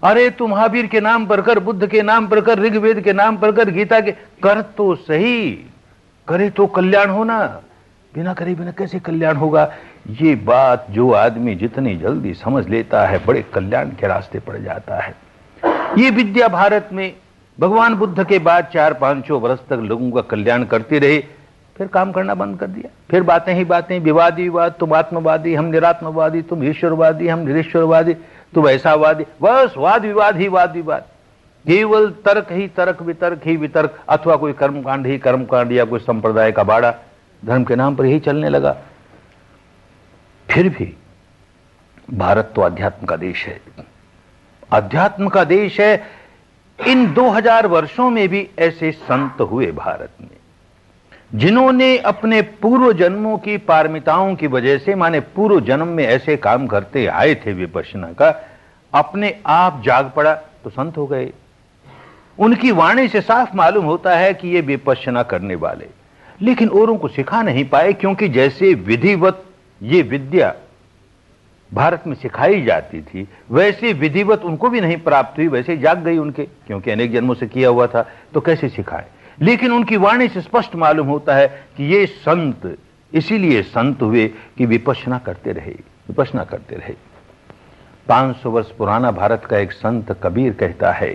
अरे तू महावीर के नाम पर कर, बुद्ध के नाम पर कर, ऋग्वेद के नाम पर कर, गीता के कर तो सही, करे तो कल्याण होना, बिना करे बिना कैसे कल्याण होगा। ये बात जो आदमी जितनी जल्दी समझ लेता है बड़े कल्याण के रास्ते पड़ जाता है। ये विद्या भारत में भगवान बुद्ध के बाद 400-500 वर्ष तक लोगों का कल्याण करती रही, फिर काम करना बंद कर दिया। फिर बातें ही बातें, विवाद ही विवाद, तुम आत्मवादी हम निरात्मवादी, तुम ईश्वरवादी हम निरीश्वरवादी, तुम ऐसावादी, बस वाद विवाद ही वाद विवाद, केवल तर्क ही तर्क, वितर्क ही वितर्क, अथवा कोई कर्मकांड ही कर्मकांड, या कोई संप्रदाय का बाड़ा धर्म के नाम पर यही चलने लगा। फिर भी भारत तो अध्यात्म का देश है, अध्यात्म का देश है। इन 2000 वर्षों में भी ऐसे संत हुए भारत में, जिन्होंने अपने पूर्व जन्मों की पारमिताओं की वजह से, माने पूर्व जन्म में ऐसे काम करते आए थे विपश्यना का, अपने आप जाग पड़ा तो संत हो गए। उनकी वाणी से साफ मालूम होता है कि ये विपश्यना करने वाले, लेकिन औरों को सिखा नहीं पाए, क्योंकि जैसे विधिवत ये विद्या भारत में सिखाई जाती थी वैसे विधिवत उनको भी नहीं प्राप्त हुई, वैसे जाग गई उनके, क्योंकि अनेक जन्मों से किया हुआ था, तो कैसे सिखाए। लेकिन उनकी वाणी से स्पष्ट मालूम होता है कि ये संत इसीलिए संत हुए कि विपश्यना करते रहे, विपश्यना करते रहे। 500 वर्ष पुराना भारत का एक संत कबीर कहता है,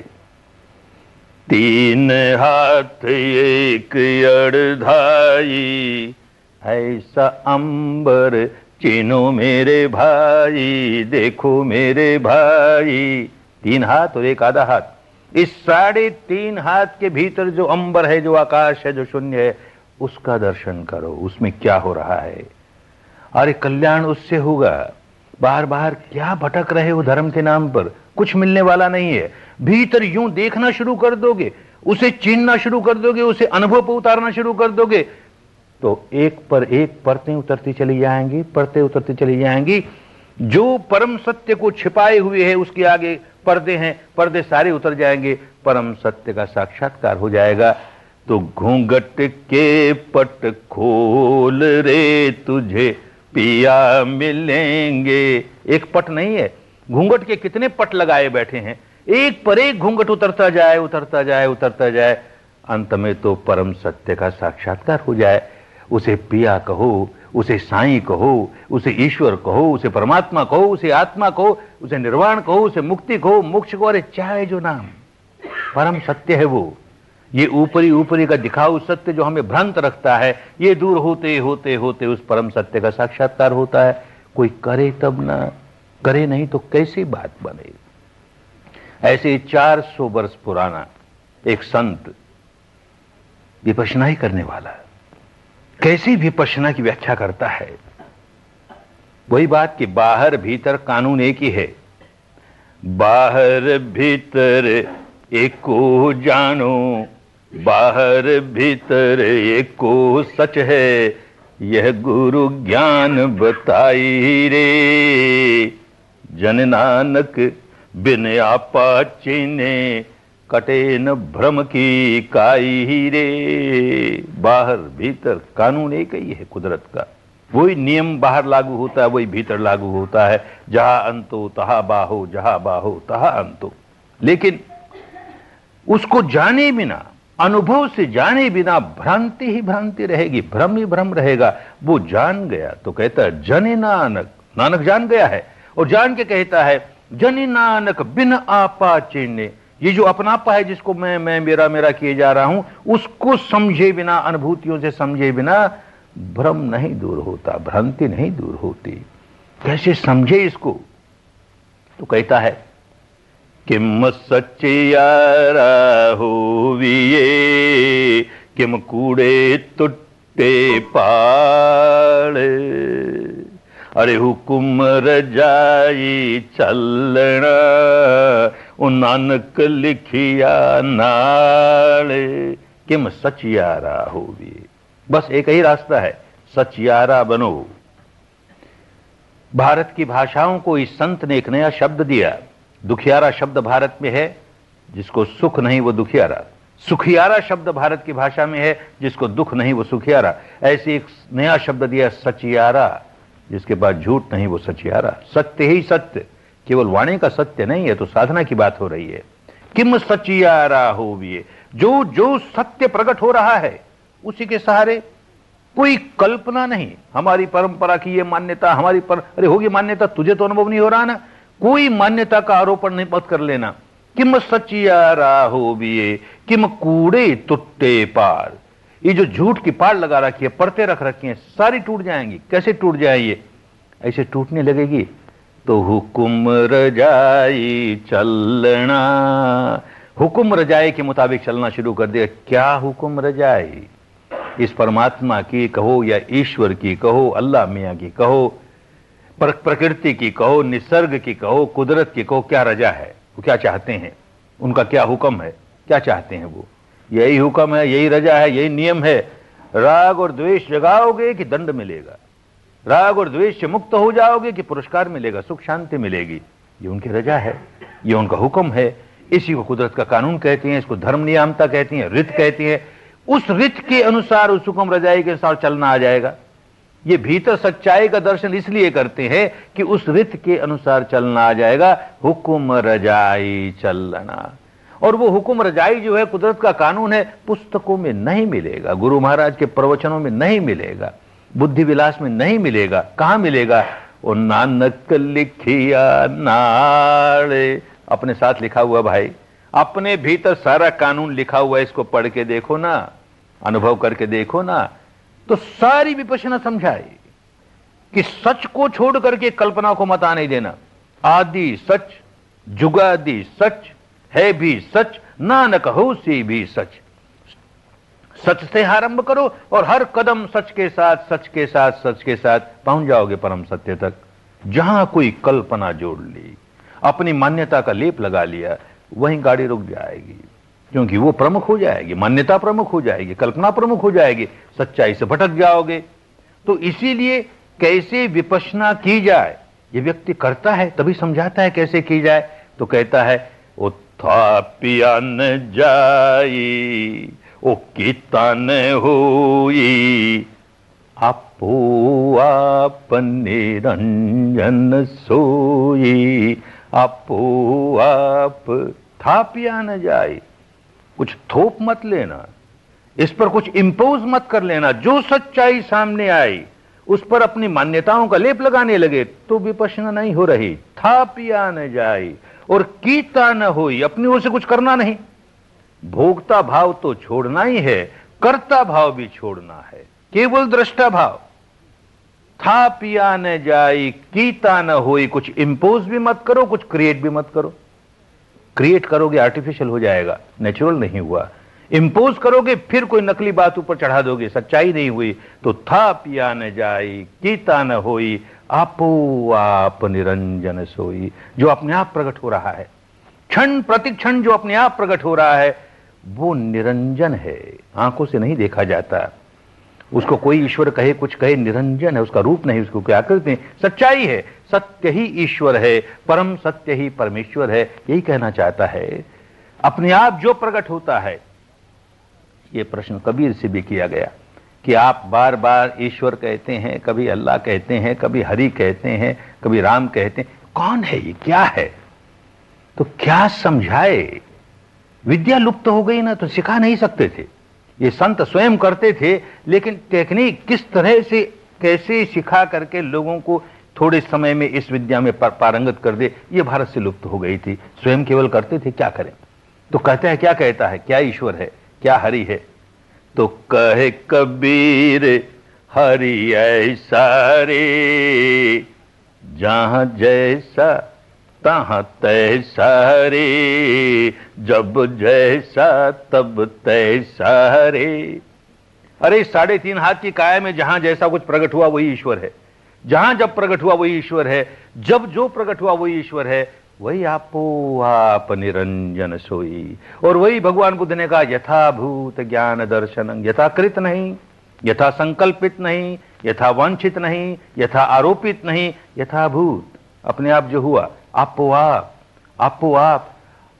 3 हाथ एक अड़धाई, ऐसा अंबर चिन्हो मेरे भाई, देखो मेरे भाई। 3 हाथ और एक आधा हाथ, इस 3.5 हाथ के भीतर जो अंबर है, जो आकाश है, जो शून्य है, उसका दर्शन करो, उसमें क्या हो रहा है। अरे कल्याण उससे होगा। बाहर बाहर क्या भटक रहे हो धर्म के नाम पर, कुछ मिलने वाला नहीं है। भीतर यूं देखना शुरू कर दोगे, उसे चीनना शुरू कर दोगे, उसे अनुभव पर उतारना शुरू कर दोगे, तो एक पर एक परतें उतरती चली जाएंगी, परतें उतरती चली जाएंगी। जो परम सत्य को छिपाए हुए है उसके आगे पर्दे हैं, पर्दे सारे उतर जाएंगे, परम सत्य का साक्षात्कार हो जाएगा। तो घूंघट के पट खोल रे, तुझे पिया मिलेंगे। एक पट नहीं है, घूंघट के कितने पट लगाए बैठे हैं, एक पर एक घूंघट उतरता जाए, उतरता जाए, उतरता जाए, अंत में तो परम सत्य का साक्षात्कार हो जाए। उसे पिया कहो, उसे साईं कहो, उसे ईश्वर कहो, उसे परमात्मा कहो, उसे आत्मा कहो, उसे निर्वाण कहो, उसे मुक्ति कहो, मोक्ष कहो, अरे चाहे जो नाम, परम सत्य है वो। ये ऊपरी ऊपरी का दिखाऊ सत्य जो हमें भ्रांत रखता है, ये दूर होते होते होते उस परम सत्य का साक्षात्कार होता है। कोई करे तब ना, करे नहीं तो कैसी बात बने। ऐसे 400 वर्ष पुराना एक संत विपश्यना ही करने वाला कैसी विपश्यना की व्याख्या करता है। वही बात कि बाहर भीतर कानून एक ही है। बाहर भीतर एको जानो, बाहर भीतर एको सच है, यह गुरु ज्ञान बताई रे। जन नानक बिन आपा चीने, कटे न भ्रम की काई रे। बाहर भीतर कानून एक ही है कुदरत का। वही नियम बाहर लागू होता है, वही भीतर लागू होता है। जहां अंतो तहा बाहो, जहां बाहो तहा अंतो। लेकिन उसको जाने बिना, अनुभव से जाने बिना भ्रांति ही भ्रांति रहेगी, भ्रम ही भ्रम रहेगा। वो जान गया तो कहता है जनि नानक, नानक जान गया है और जान के कहता है जनि नानक बिन आपा चीने। ये जो अपनापा है जिसको मैं मेरा मेरा किए जा रहा हूं, उसको समझे बिना, अनुभूतियों से समझे बिना भ्रम नहीं दूर होता, भ्रांति नहीं दूर होती। कैसे समझे इसको? तो कहता है किम सच्चियारा होविये, किम कूड़े तुट्टे पाड़े। अरे हुकुम रजाई चलना, ओ नानक लिखिया नाले। किम सचियारा होविये, बस एक ही रास्ता है, सचियारा बनो। भारत की भाषाओं को इस संत ने एक नया शब्द दिया। दुखियारा शब्द भारत में है, जिसको सुख नहीं वो दुखियारा। सुखियारा शब्द भारत की भाषा में है, जिसको दुख नहीं वो सुखियारा। ऐसे एक नया शब्द दिया सचियारा, जिसके पास झूठ नहीं वो सचियारा। सत्य ही सत्य, केवल वाणी का सत्य नहीं है, तो साधना की बात हो रही है। किम सचियारा होविये, जो जो सत्य प्रकट हो रहा है उसी के सहारे। कोई कल्पना नहीं, हमारी परंपरा की ये मान्यता, हमारी अरे होगी मान्यता, तुझे तो अनुभव नहीं हो रहा ना। कोई मान्यता का आरोपण नहीं मत कर लेना। किम सचियारा होविये, किम कूड़े तुट्टे पार। ये जो झूठ की पार लगा रखी है, परतें रख रखी हैं, सारी टूट जाएंगी। कैसे टूट जाएंगी? ऐसे टूटने लगेगी तो हुकुम रजाई चलना, हुकुम रजाई के मुताबिक चलना शुरू कर दिया। क्या हुकुम रजाई? इस परमात्मा की कहो या ईश्वर की कहो, अल्लाह मियाँ की कहो, प्रकृति की कहो, निसर्ग की कहो, कुदरत की कहो, क्या रजा है? वो क्या चाहते हैं? उनका क्या हुक्म है? क्या चाहते हैं वो? यही हुक्म है, यही रजा है, यही नियम है। राग और द्वेष जगाओगे कि दंड मिलेगा, राग और द्वेष से मुक्त हो जाओगे कि पुरस्कार मिलेगा, सुख शांति मिलेगी। ये उनकी रजा है, ये उनका हुक्म है। इसी को कुदरत का कानून कहते हैं, इसको धर्म नियामता कहती हैं, रित कहती हैं। उस रित के अनुसार, उस हुक्म रजाई के अनुसार चलना आ जाएगा। ये भीतर सच्चाई का दर्शन इसलिए करते हैं कि उस रित के अनुसार चलना आ जाएगा। हुक्म रजाई चलना, और वो हुक्म रजाई जो है कुदरत का कानून है, पुस्तकों में नहीं मिलेगा, गुरु महाराज के प्रवचनों में नहीं मिलेगा, बुद्धि विलास में नहीं मिलेगा। कहां मिलेगा? वो नानक लिखिया नाले, अपने साथ लिखा हुआ भाई, अपने भीतर सारा कानून लिखा हुआ है। इसको पढ़ के देखो ना, अनुभव करके देखो ना, तो सारी विपश्यना समझाई कि सच को छोड़ करके कल्पना को मत आने देना। आदि सच, जुगादि सच है भी सच, नानक हो से भी सच। सच से आरंभ करो और हर कदम सच के साथ, सच के साथ, सच के साथ पहुंच जाओगे परम सत्य तक। जहां कोई कल्पना जोड़ ली, अपनी मान्यता का लेप लगा लिया, वहीं गाड़ी रुक जाएगी, क्योंकि वो प्रमुख हो जाएगी, मान्यता प्रमुख हो जाएगी, कल्पना प्रमुख हो जाएगी, सच्चाई से भटक जाओगे। तो इसीलिए कैसे विपश्यना की जाए, ये व्यक्ति करता है तभी समझाता है कैसे की जाए। तो कहता है ओ था पिया न जाई, ओ कीता न होई, आपो आप निरंजन सोई, आपो आप। था पिया न जाए, कुछ थोप मत लेना, इस पर कुछ इंपोज मत कर लेना। जो सच्चाई सामने आई उस पर अपनी मान्यताओं का लेप लगाने लगे तो विपश्यना नहीं हो रही। था पिया न जाए और कीता न होई, अपनी ओर से कुछ करना नहीं। भोक्ता भाव तो छोड़ना ही है, कर्ता भाव भी छोड़ना है, केवल दृष्टा भाव। था पिया न जाई कीता न होई, कुछ इंपोज भी मत करो, कुछ क्रिएट भी मत करो। क्रिएट करोगे आर्टिफिशियल हो जाएगा, नेचुरल नहीं हुआ। इंपोज करोगे फिर कोई नकली बात ऊपर चढ़ा दोगे, सच्चाई नहीं हुई। तो था पिया न जाई कीता न होई, आपो आप निरंजन सोई। जो अपने आप प्रकट हो रहा है, क्षण प्रतिक्षण जो अपने आप प्रकट हो रहा है, वो निरंजन है, आंखों से नहीं देखा जाता। उसको कोई ईश्वर कहे कुछ कहे, निरंजन है, उसका रूप नहीं, उसको क्या आकृति नहीं, सच्चाई है। सत्य ही ईश्वर है, परम सत्य ही परमेश्वर है, यही कहना चाहता है। अपने आप जो प्रकट होता है, ये प्रश्न कबीर से भी किया गया कि आप बार बार ईश्वर कहते हैं, कभी अल्लाह कहते हैं, कभी हरि कहते हैं, कभी राम कहते हैं, कौन है ये, क्या है? तो क्या समझाए? विद्या लुप्त हो गई ना, तो सिखा नहीं सकते थे। ये संत स्वयं करते थे, लेकिन टेक्निक किस तरह से कैसे सिखा करके लोगों को थोड़े समय में इस विद्या में पारंगत कर दे, ये भारत से लुप्त हो गई थी। स्वयं केवल करते थे, क्या करें? तो कहता है, क्या कहता है, क्या ईश्वर है, क्या हरि है? तो कहे कबीर हरि ऐसा रे, जहां जैसा तहां तैसा रे, जब जैसा तब तैसा रे। अरे 3.5 हाथ की काया में जहां जैसा कुछ प्रकट हुआ वही ईश्वर है, जहां जब प्रकट हुआ वही ईश्वर है, जब जो प्रकट हुआ वही ईश्वर है। वही आपो आप निरंजन सोई। और वही भगवान बुद्ध ने कहा, यथाभूत ज्ञान दर्शनम, यथाकृत नहीं, यथा संकल्पित नहीं, यथा वांछित नहीं, यथा आरोपित नहीं, यथाभूत, अपने आप जो हुआ, आपो आप, आपो आप।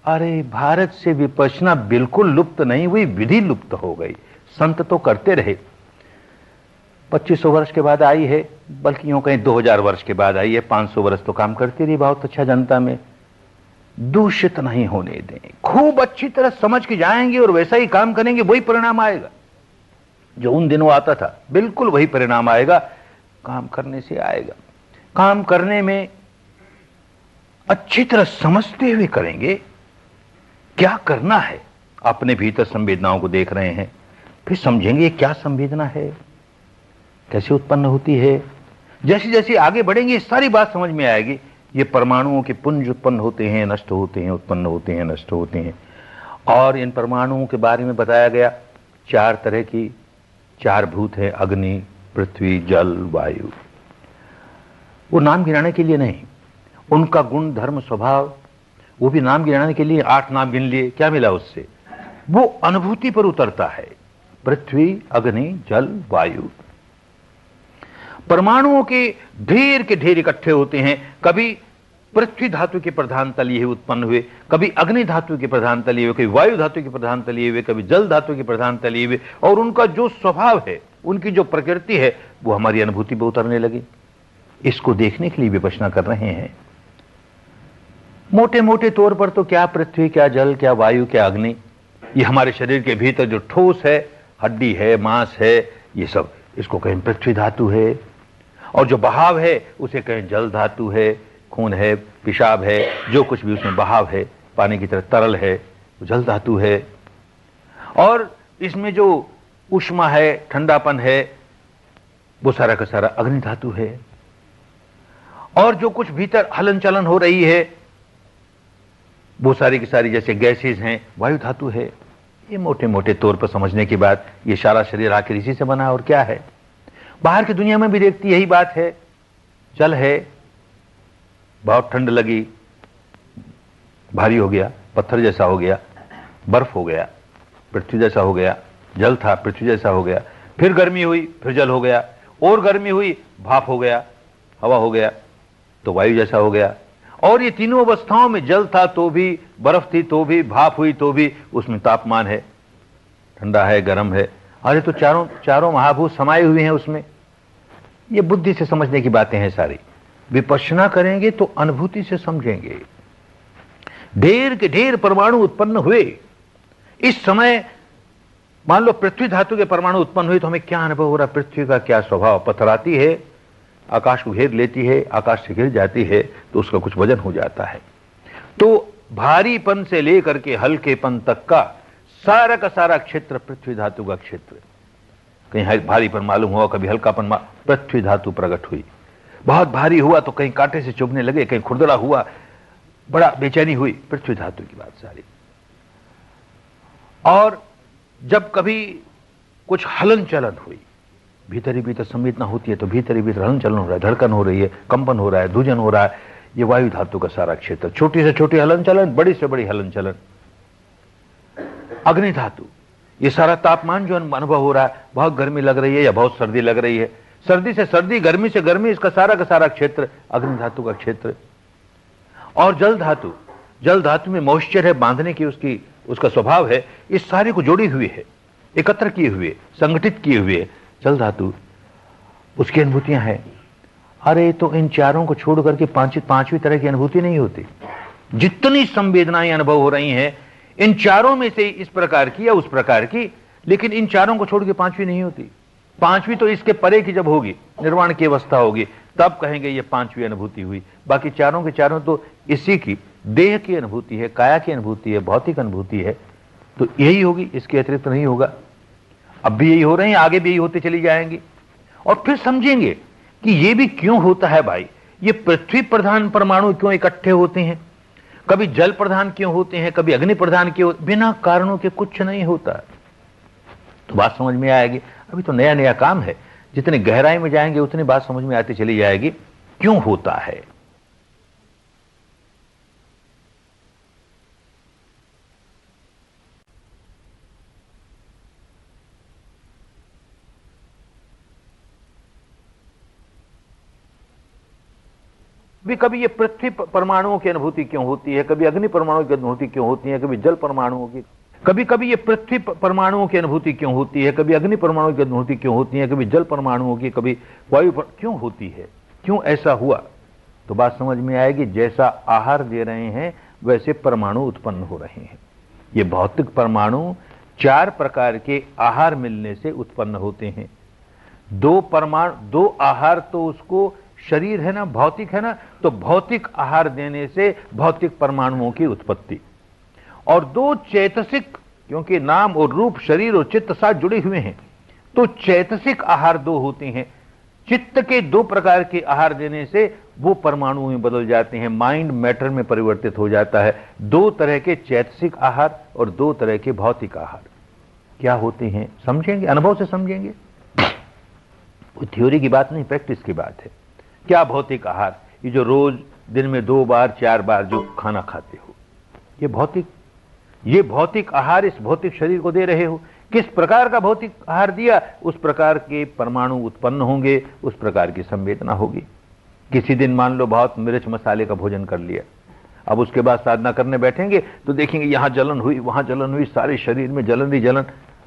अरे भारत से विपश्यना बिल्कुल लुप्त नहीं हुई, विधि लुप्त हो गई। संत तो करते रहे, 2500 वर्ष के बाद आई है, बल्कि यूं कहीं 2000 वर्ष के बाद आई है, 500 वर्ष तो काम करती रही बहुत अच्छा जनता में। दूषित नहीं होने दें, खूब अच्छी तरह समझ के जाएंगे और वैसा ही काम करेंगे, वही परिणाम आएगा जो उन दिनों आता था, बिल्कुल वही परिणाम आएगा। काम करने से आएगा, काम करने में अच्छी तरह समझते हुए करेंगे क्या करना है। अपने भीतर संवेदनाओं को देख रहे हैं, फिर समझेंगे क्या संवेदना है, कैसे उत्पन्न होती है। जैसे जैसे आगे बढ़ेंगे सारी बात समझ में आएगी। ये परमाणुओं के पुंज उत्पन्न होते हैं, नष्ट होते हैं, उत्पन्न होते हैं, नष्ट होते हैं। और इन परमाणुओं के बारे में बताया गया 4 तरह की, 4 भूत है, अग्नि, पृथ्वी, जल, वायु। वो नाम गिनाने के लिए नहीं, उनका गुण, धर्म, स्वभाव, वो भी नाम गिनाने के लिए 8 नाम गिन लिए, क्या मिला उससे? वो अनुभूति पर उतरता है। पृथ्वी, अग्नि, जल, वायु। परमाणुओं के ढेर इकट्ठे होते हैं। कभी पृथ्वी धातु के प्रधान तलीय उत्पन्न हुए, कभी अग्नि धातु के प्रधान तलीय हुए, कभी वायु धातु के प्रधान तलीय हुए, कभी जल धातु के प्रधान तलीय हुए। और उनका जो स्वभाव है, उनकी जो प्रकृति है, वो हमारी अनुभूति पर उतरने लगी। इसको देखने के लिए विपश्यना कर रहे हैं। मोटे मोटे तौर पर तो क्या पृथ्वी, क्या जल, क्या वायु, क्या अग्नि, ये हमारे शरीर के भीतर जो ठोस है, हड्डी है, मांस है, ये सब, इसको कहें पृथ्वी धातु है। और जो बहाव है उसे कहें जल धातु है। खून है, पेशाब है, जो कुछ भी उसमें बहाव है, पानी की तरह तरल है, वो जल धातु है। और इसमें जो ऊष्मा है, ठंडापन है, वो सारा का सारा अग्नि धातु है। और जो कुछ भीतर हलन चलन हो रही है, वो सारी की सारी जैसे गैसेज हैं, वायु धातु है। ये मोटे मोटे तौर पर समझने के बाद ये सारा शरीर आखिर इसी से बना और क्या है। बाहर की दुनिया में भी देखती यही बात है। जल है, बहुत ठंड लगी, भारी हो गया, पत्थर जैसा हो गया, बर्फ हो गया, पृथ्वी जैसा हो गया। जल था, पृथ्वी जैसा हो गया। फिर गर्मी हुई, फिर जल हो गया, और गर्मी हुई, भाप हो गया, हवा हो गया, तो वायु जैसा हो गया। और ये तीनों अवस्थाओं में जल था तो भी, बर्फ थी तो भी, भाप हुई तो भी, उसमें तापमान है, ठंडा है, गर्म है। अरे तो चारों महाभूत समाये हुए हैं उसमें। ये बुद्धि से समझने की बातें हैं सारी। विपश्यना करेंगे तो अनुभूति से समझेंगे। ढेर के ढेर परमाणु उत्पन्न हुए। इस समय मान लो पृथ्वी धातु के परमाणु उत्पन्न हुए तो हमें क्या अनुभव हो रहा? पृथ्वी का क्या स्वभाव? पथराती है, आकाश को घेर लेती है, आकाश से घिर जाती है, तो उसका कुछ वजन हो जाता है। तो भारीपन से लेकर के हल्केपन तक का सारा का सारा क्षेत्र पृथ्वी धातु का क्षेत्र, कहीं भारीपन मालूम हुआ, कभी हल्कापन, पृथ्वी धातु प्रकट हुई। बहुत भारी हुआ तो कहीं कांटे से चुभने लगे, कहीं खुरदरा हुआ, बड़ा बेचैनी हुई, पृथ्वी धातु की बात सारी। और जब कभी कुछ हलन चलन हुई, भीतर ही भीतर संवेदना होती है, तो भीतर ही भीतर हलन चलन हो रहा है, धड़कन हो रही है, कंपन हो रहा है, धूजन हो रहा है, ये वायु धातु का सारा क्षेत्र। छोटी से छोटी हलन चलन, बड़ी से बड़ी हलन चलन। अग्नि धातु, ये सारा तापमान जो अनुभव हो रहा है, बहुत गर्मी लग रही है या बहुत सर्दी लग रही है, सर्दी से सर्दी, गर्मी से गर्मी, इसका सारा का सारा क्षेत्र अग्नि धातु का क्षेत्र। और जल धातु, जल धातु में मॉइस्चर है, बांधने की उसका स्वभाव है, इस सारे को जोड़ी हुई है, एकत्र किए हुए, संगठित किए हुए जल धातु, उसकी अनुभूतियां हैं। अरे तो इन चारों को छोड़ करके पांचवी तरह की अनुभूति नहीं होती। जितनी संवेदनाएं अनुभव हो रही हैं, इन चारों में से इस प्रकार की या उस प्रकार की, लेकिन इन चारों को छोड़ के पांचवी नहीं होती। पांचवी तो इसके परे की जब होगी, निर्वाण की अवस्था होगी, तब कहेंगे ये पांचवी अनुभूति हुई। बाकी चारों के चारों तो इसी की देह की अनुभूति है, काया की अनुभूति है, भौतिक अनुभूति है, तो यही होगी, इसके अतिरिक्त नहीं होगा। अब भी यही हो रहे हैं, आगे भी यही होते चली जाएंगे। और फिर समझेंगे कि ये भी क्यों होता है भाई, ये पृथ्वी प्रधान परमाणु क्यों इकट्ठे होते हैं, कभी जल प्रधान क्यों होते हैं, कभी अग्नि प्रधान क्यों, बिना कारणों के कुछ नहीं होता। तो बात समझ में आएगी। अभी तो नया नया काम है, जितने गहराई में जाएंगे उतनी बात समझ में आती चली जाएगी क्यों होता है। कभी ये पृथ्वी परमाणुओं की अनुभूति क्यों होती है, कभी अग्नि परमाणुओं की अनुभूति क्यों होती है, कभी जल परमाणुओं की, कभी ये पृथ्वी परमाणुओं की अनुभूति क्यों होती है, कभी अग्नि परमाणुओं की अनुभूति क्यों होती है, कभी जल परमाणुओं की, कभी वायु क्यों होती है, क्यों ऐसा हुआ। तो बात समझ में आएगी, जैसा आहार दे रहे हैं वैसे परमाणु उत्पन्न हो रहे हैं। ये भौतिक परमाणु 4 प्रकार के आहार मिलने से उत्पन्न होते हैं। 2 आहार तो उसको शरीर है ना, भौतिक है ना, तो भौतिक आहार देने से भौतिक परमाणुओं की उत्पत्ति। और 2 चैतसिक, क्योंकि नाम और रूप, शरीर और चित्त साथ जुड़े हुए हैं, तो चैतसिक आहार 2 होते हैं। चित्त के 2 प्रकार के आहार देने से वो परमाणुओं में बदल जाते हैं, माइंड मैटर में परिवर्तित हो जाता है। 2 तरह के चैतसिक आहार और 2 तरह के भौतिक आहार क्या होते हैं, समझेंगे, अनुभव से समझेंगे। थ्योरी की बात नहीं, प्रैक्टिस की बात है। क्या भौतिक आहार, ये जो रोज दिन में 2 बार 4 बार जो खाना खाते हो, ये भौतिक आहार इस भौतिक शरीर को दे रहे हो। किस प्रकार का भौतिक आहार दिया, उस प्रकार के परमाणु उत्पन्न होंगे, उस प्रकार की संवेदना होगी। किसी दिन मान लो बहुत मिर्च मसाले का भोजन कर लिया, अब उसके बाद साधना करने बैठेंगे तो देखेंगे यहां जलन हुई, वहां जलन हुई, सारे शरीर में जलन ही जलन।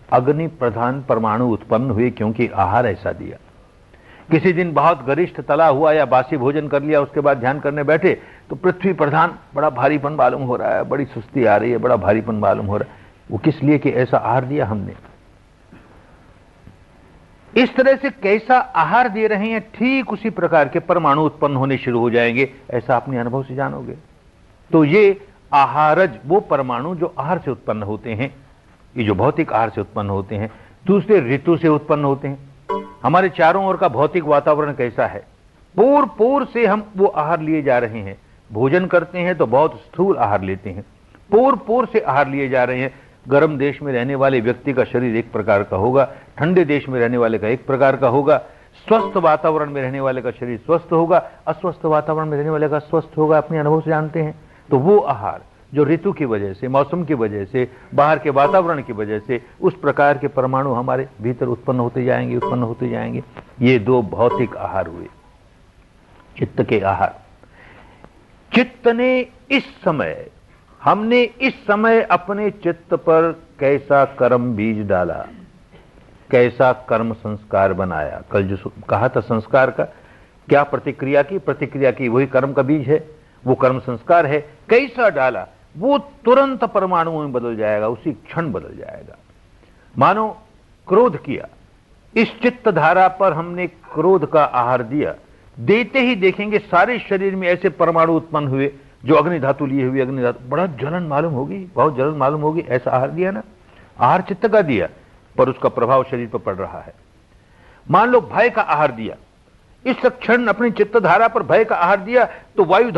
अग्नि प्रधान परमाणु उत्पन्न हुए क्योंकि आहार ऐसा दिया। किसी दिन बहुत गरिष्ठ तला हुआ या बासी भोजन कर लिया, उसके बाद ध्यान करने बैठे तो पृथ्वी प्रधान, बड़ा भारीपन मालूम हो रहा है, बड़ी सुस्ती आ रही है, बड़ा भारीपन मालूम हो रहा है। वो किस लिए कि ऐसा आहार दिया हमने। इस तरह से कैसा आहार दे रहे हैं, ठीक उसी प्रकार के परमाणु उत्पन्न होने शुरू हो जाएंगे, ऐसा अपने अनुभव से जानोगे। तो ये आहारज, वो परमाणु जो आहार से उत्पन्न होते हैं, ये जो भौतिक आहार से उत्पन्न होते हैं, दूसरे ऋतु से उत्पन्न होते हैं। हमारे चारों ओर का भौतिक वातावरण कैसा है, पोर पोर से हम वो आहार लिए जा रहे हैं। भोजन करते हैं तो बहुत स्थूल आहार लेते हैं, पोर पोर से आहार लिए जा रहे हैं। गर्म देश में रहने वाले व्यक्ति का शरीर एक प्रकार का होगा, ठंडे देश में रहने वाले का एक प्रकार का होगा, स्वस्थ वातावरण में रहने वाले का शरीर स्वस्थ होगा, अस्वस्थ वातावरण में रहने वाले का स्वस्थ होगा। अपने अनुभव से जानते हैं। तो वो आहार जो ऋतु की वजह से, मौसम की वजह से, बाहर के वातावरण की वजह से, उस प्रकार के परमाणु हमारे भीतर उत्पन्न होते जाएंगे। ये 2 भौतिक आहार हुए, चित्त के आहार। चित्त ने हमने इस समय अपने चित्त पर कैसा कर्म बीज डाला, कैसा कर्म संस्कार बनाया। कल जो कहा था संस्कार का, क्या प्रतिक्रिया की, वही कर्म का बीज है, वो कर्म संस्कार है। कैसा डाला, वो तुरंत परमाणुओं में बदल जाएगा, उसी क्षण बदल जाएगा। मानो क्रोध किया, इस चित्त धारा पर हमने क्रोध का आहार दिया, देते ही देखेंगे सारे शरीर में ऐसे परमाणु उत्पन्न हुए जो अग्नि धातु लिए हुए, अग्नि धातु, बड़ा जलन मालूम होगी, बहुत जलन मालूम होगी। ऐसा आहार दिया ना, आहार चित्त का दिया, पर उसका प्रभाव शरीर पर पड़ रहा है। मान लो भय का आहार दिया, इस क्षण अपनी चित्तधारा पर भय का आहार दिया, तो वायु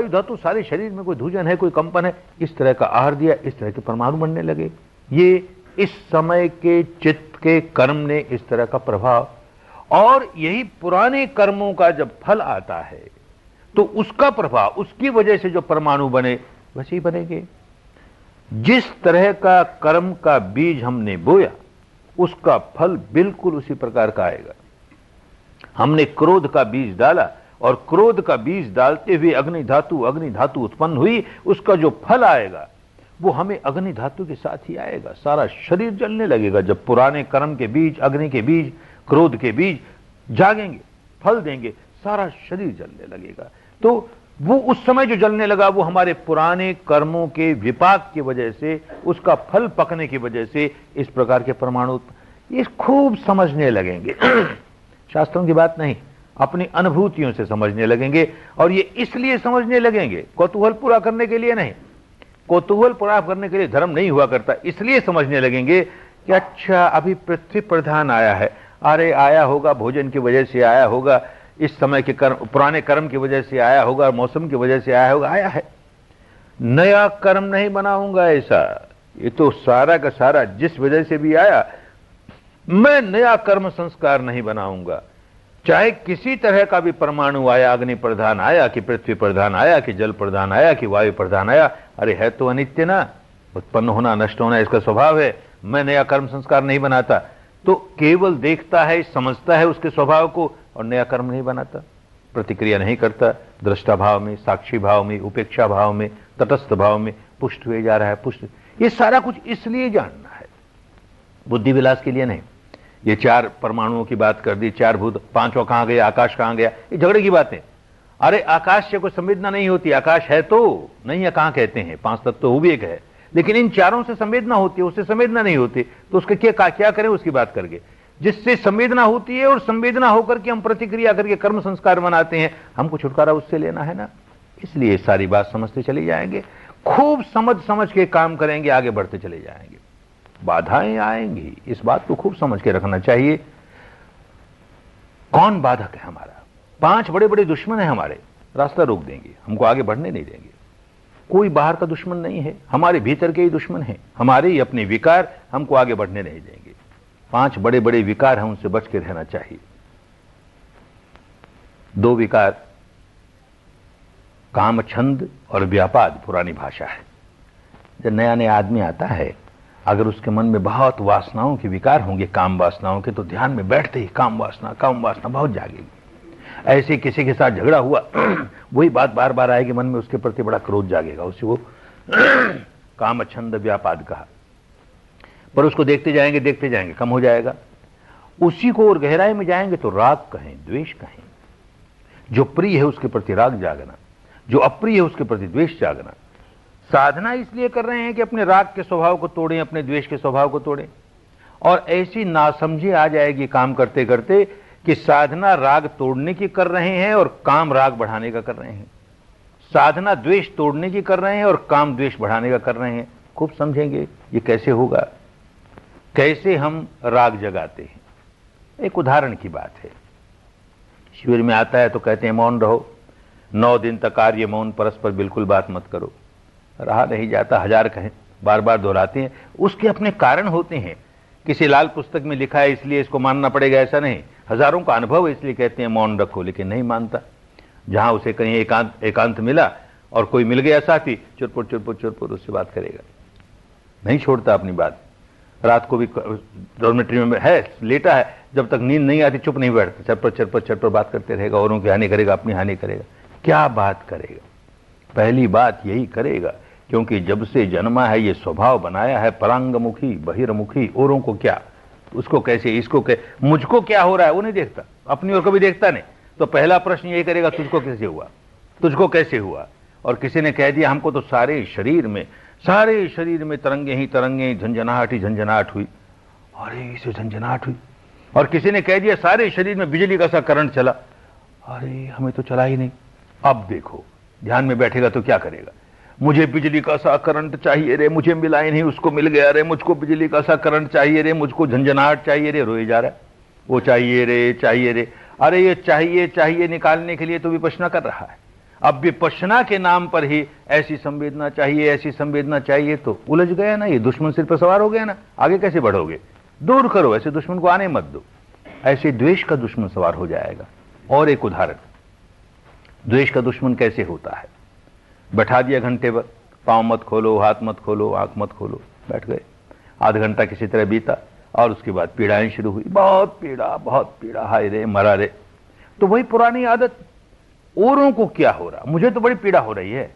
धातु सारे शरीर में कोई धूजन है, कोई कंपन है, इस तरह का आहार दिया, इस तरह के परमाणु बनने लगे। ये इस समय के चित्त के कर्म ने इस तरह का प्रभाव, और यही पुराने कर्मों का जब फल आता है तो उसका प्रभाव, उसकी वजह से जो परमाणु बने वैसे ही बनेंगे। जिस तरह का कर्म का बीज हमने बोया उसका फल बिल्कुल उसी प्रकार का आएगा। हमने क्रोध का बीज डाला और क्रोध का बीज डालते हुए अग्नि धातु उत्पन्न हुई, उसका जो फल आएगा वो हमें अग्नि धातु के साथ ही आएगा। सारा शरीर जलने लगेगा जब पुराने कर्म के बीज, अग्नि के बीज, क्रोध के बीज जागेंगे, फल देंगे, सारा शरीर जलने लगेगा। तो वो उस समय जो जलने लगा वो हमारे पुराने कर्मों के विपाक की वजह से, उसका फल पकने की वजह से इस प्रकार के परमाणु ये खूब समझने लगेंगे। शास्त्रों की बात नहीं, अपनी अनुभूतियों से समझने लगेंगे। और ये इसलिए समझने लगेंगे, कौतूहल पूरा करने के लिए नहीं, कौतूहल पूरा करने के लिए धर्म नहीं हुआ करता, इसलिए समझने लगेंगे कि अच्छा अभी पृथ्वी प्रधान आया है, अरे आया होगा भोजन की वजह से आया होगा, इस समय के कर्म, पुराने कर्म की वजह से आया होगा, मौसम की वजह से आया होगा, आया है। नया कर्म नहीं बनाऊंगा ऐसा, ये तो सारा का सारा जिस वजह से भी आया, मैं नया कर्म संस्कार नहीं बनाऊंगा। चाहे किसी तरह का भी परमाणु आया, अग्नि प्रधान आया कि पृथ्वी प्रधान आया कि जल प्रधान आया कि वायु प्रधान आया, अरे है तो अनित्य ना, उत्पन्न होना नष्ट होना इसका स्वभाव है, मैं नया कर्म संस्कार नहीं बनाता। तो केवल देखता है, समझता है उसके स्वभाव को और नया कर्म नहीं बनाता, प्रतिक्रिया नहीं करता, दृष्टा भाव में, साक्षी भाव में, उपेक्षा भाव में, तटस्थ भाव में पुष्ट हुए जा रहा है, पुष्ट। ये सारा कुछ इसलिए जानना है, बुद्धि विलास के लिए नहीं। ये चार परमाणुओं की बात कर दी, चार भूत, पांचवा कहां गया, आकाश कहां गया, ये झगड़े की बातें। अरे आकाश से कोई संवेदना नहीं होती, आकाश है तो नहीं है, कहां कहते हैं, पांच तत्व तो वो भी एक है, लेकिन इन चारों से संवेदना होती है, उससे संवेदना नहीं होती, तो उसके क्या करें उसकी बात करके। जिससे संवेदना होती है और संवेदना होकर के हम प्रतिक्रिया करके कर्म संस्कार बनाते हैं, हमको छुटकारा उससे लेना है ना, इसलिए सारी बात समझते चले जाएंगे, खूब समझ के काम करेंगे, आगे बढ़ते चले जाएंगे। बाधाएं आएंगी, इस बात को खूब समझ के रखना चाहिए। कौन बाधक है हमारा? पांच बड़े बड़े दुश्मन है हमारे, रास्ता रोक देंगे, हमको आगे बढ़ने नहीं देंगे। कोई बाहर का दुश्मन नहीं है, हमारे भीतर के ही दुश्मन है, हमारे ही अपने विकार हमको आगे बढ़ने नहीं देंगे। पांच बड़े बड़े विकार हैं, उनसे बच के रहना चाहिए। दो विकार, काम छंद और व्यापाद, पुरानी भाषा है। जब नया नया आदमी आता है, अगर उसके मन में बहुत वासनाओं के विकार होंगे, काम वासनाओं के, तो ध्यान में बैठते ही काम वासना बहुत जागेगी। ऐसे किसी के साथ झगड़ा हुआ, वही बात बार बार आएगी मन में, उसके प्रति बड़ा क्रोध जागेगा, उसे वो काम छंद व्यापाद कहा। पर उसको देखते जाएंगे कम हो जाएगा। उसी को और गहराई में जाएंगे तो राग कहें, द्वेष कहें। जो प्रिय है उसके प्रति राग जागना, जो अप्रिय है उसके प्रति द्वेष जागना। साधना इसलिए कर रहे हैं कि अपने राग के स्वभाव को तोड़ें, अपने द्वेष के स्वभाव को तोड़ें। और ऐसी नासमझी आ जाएगी काम करते करते कि साधना राग तोड़ने की कर रहे हैं और काम राग बढ़ाने का कर रहे हैं, साधना द्वेष तोड़ने की कर रहे हैं और काम द्वेष बढ़ाने का कर रहे हैं। खूब समझेंगे ये कैसे होगा, कैसे हम राग जगाते हैं। एक उदाहरण की बात है, शिविर में आता है तो कहते हैं मौन रहो, 9 दिन तक कार्य मौन, परस्पर बिल्कुल बात मत करो। रहा नहीं जाता, हजार कहें, बार बार दोहराते हैं, उसके अपने कारण होते हैं। किसी लाल पुस्तक में लिखा है इसलिए इसको मानना पड़ेगा ऐसा नहीं, हजारों का अनुभव है इसलिए कहते हैं मौन रखो, लेकिन नहीं मानता। जहां उसे कहीं एकांत मिला और कोई मिल गया साथी, चुरपुर उससे बात करेगा, नहीं छोड़ता अपनी बात। रात को भी डॉर्मेट्री में है, लेटा है, जब तक नींद नहीं आती चुप नहीं बैठता, चरपर बात करते रहेगा, औरों की हानि करेगा, अपनी हानि करेगा। क्या बात करेगा? पहली बात यही करेगा, क्योंकि जब से जन्मा है ये स्वभाव बनाया है परांगमुखी बहिर्मुखी, औरों को क्या, उसको कैसे, इसको मुझको क्या हो रहा है वो नहीं देखता, अपनी ओर कभी देखता नहीं। तो पहला प्रश्न यही करेगा, तुझको कैसे हुआ, तुझको कैसे हुआ। और किसी ने कह दिया हमको तो सारे शरीर में तरंगे ही तरंगे, झंझनाहट ही झंझनाहट हुई, अरे इसे झंझनाहट हुई। और किसी ने कह दिया सारे शरीर में बिजली का सा करंट चला, अरे हमें तो चला ही नहीं। अब देखो ध्यान में बैठेगा तो क्या करेगा, मुझे बिजली का सा करंट चाहिए रे, मुझे मिला ही नहीं, उसको मिल गया रे, मुझको बिजली का सा करंट चाहिए रे, मुझको झंझनाहट चाहिए रे, रोए जा रहा है। वो चाहिए रे, चाहिए रे। अरे ये चाहिए चाहिए निकालने के लिए तो विपश्यना कर रहा है। अब विपश्यना के नाम पर ही ऐसी संवेदना चाहिए, ऐसी संवेदना चाहिए, तो उलझ गया ना, ये दुश्मन सिर पर सवार हो गया ना, आगे कैसे बढ़ोगे? दूर करो, ऐसे दुश्मन को आने मत दो, ऐसे द्वेष का दुश्मन सवार हो जाएगा। और एक उदाहरण, द्वेष का दुश्मन कैसे होता है। बैठा दिया घंटे पर, पांव मत खोलो, हाथ मत खोलो, आंख मत खोलो, बैठ गए। आधा घंटा किसी तरह बीता और उसके बाद पीड़ाएं शुरू हुई, बहुत पीड़ा, हाय रे, मरा रे। तो वही पुरानी आदत, औरों को क्या हो रहा, मुझे तो बड़ी पीड़ा हो रही है,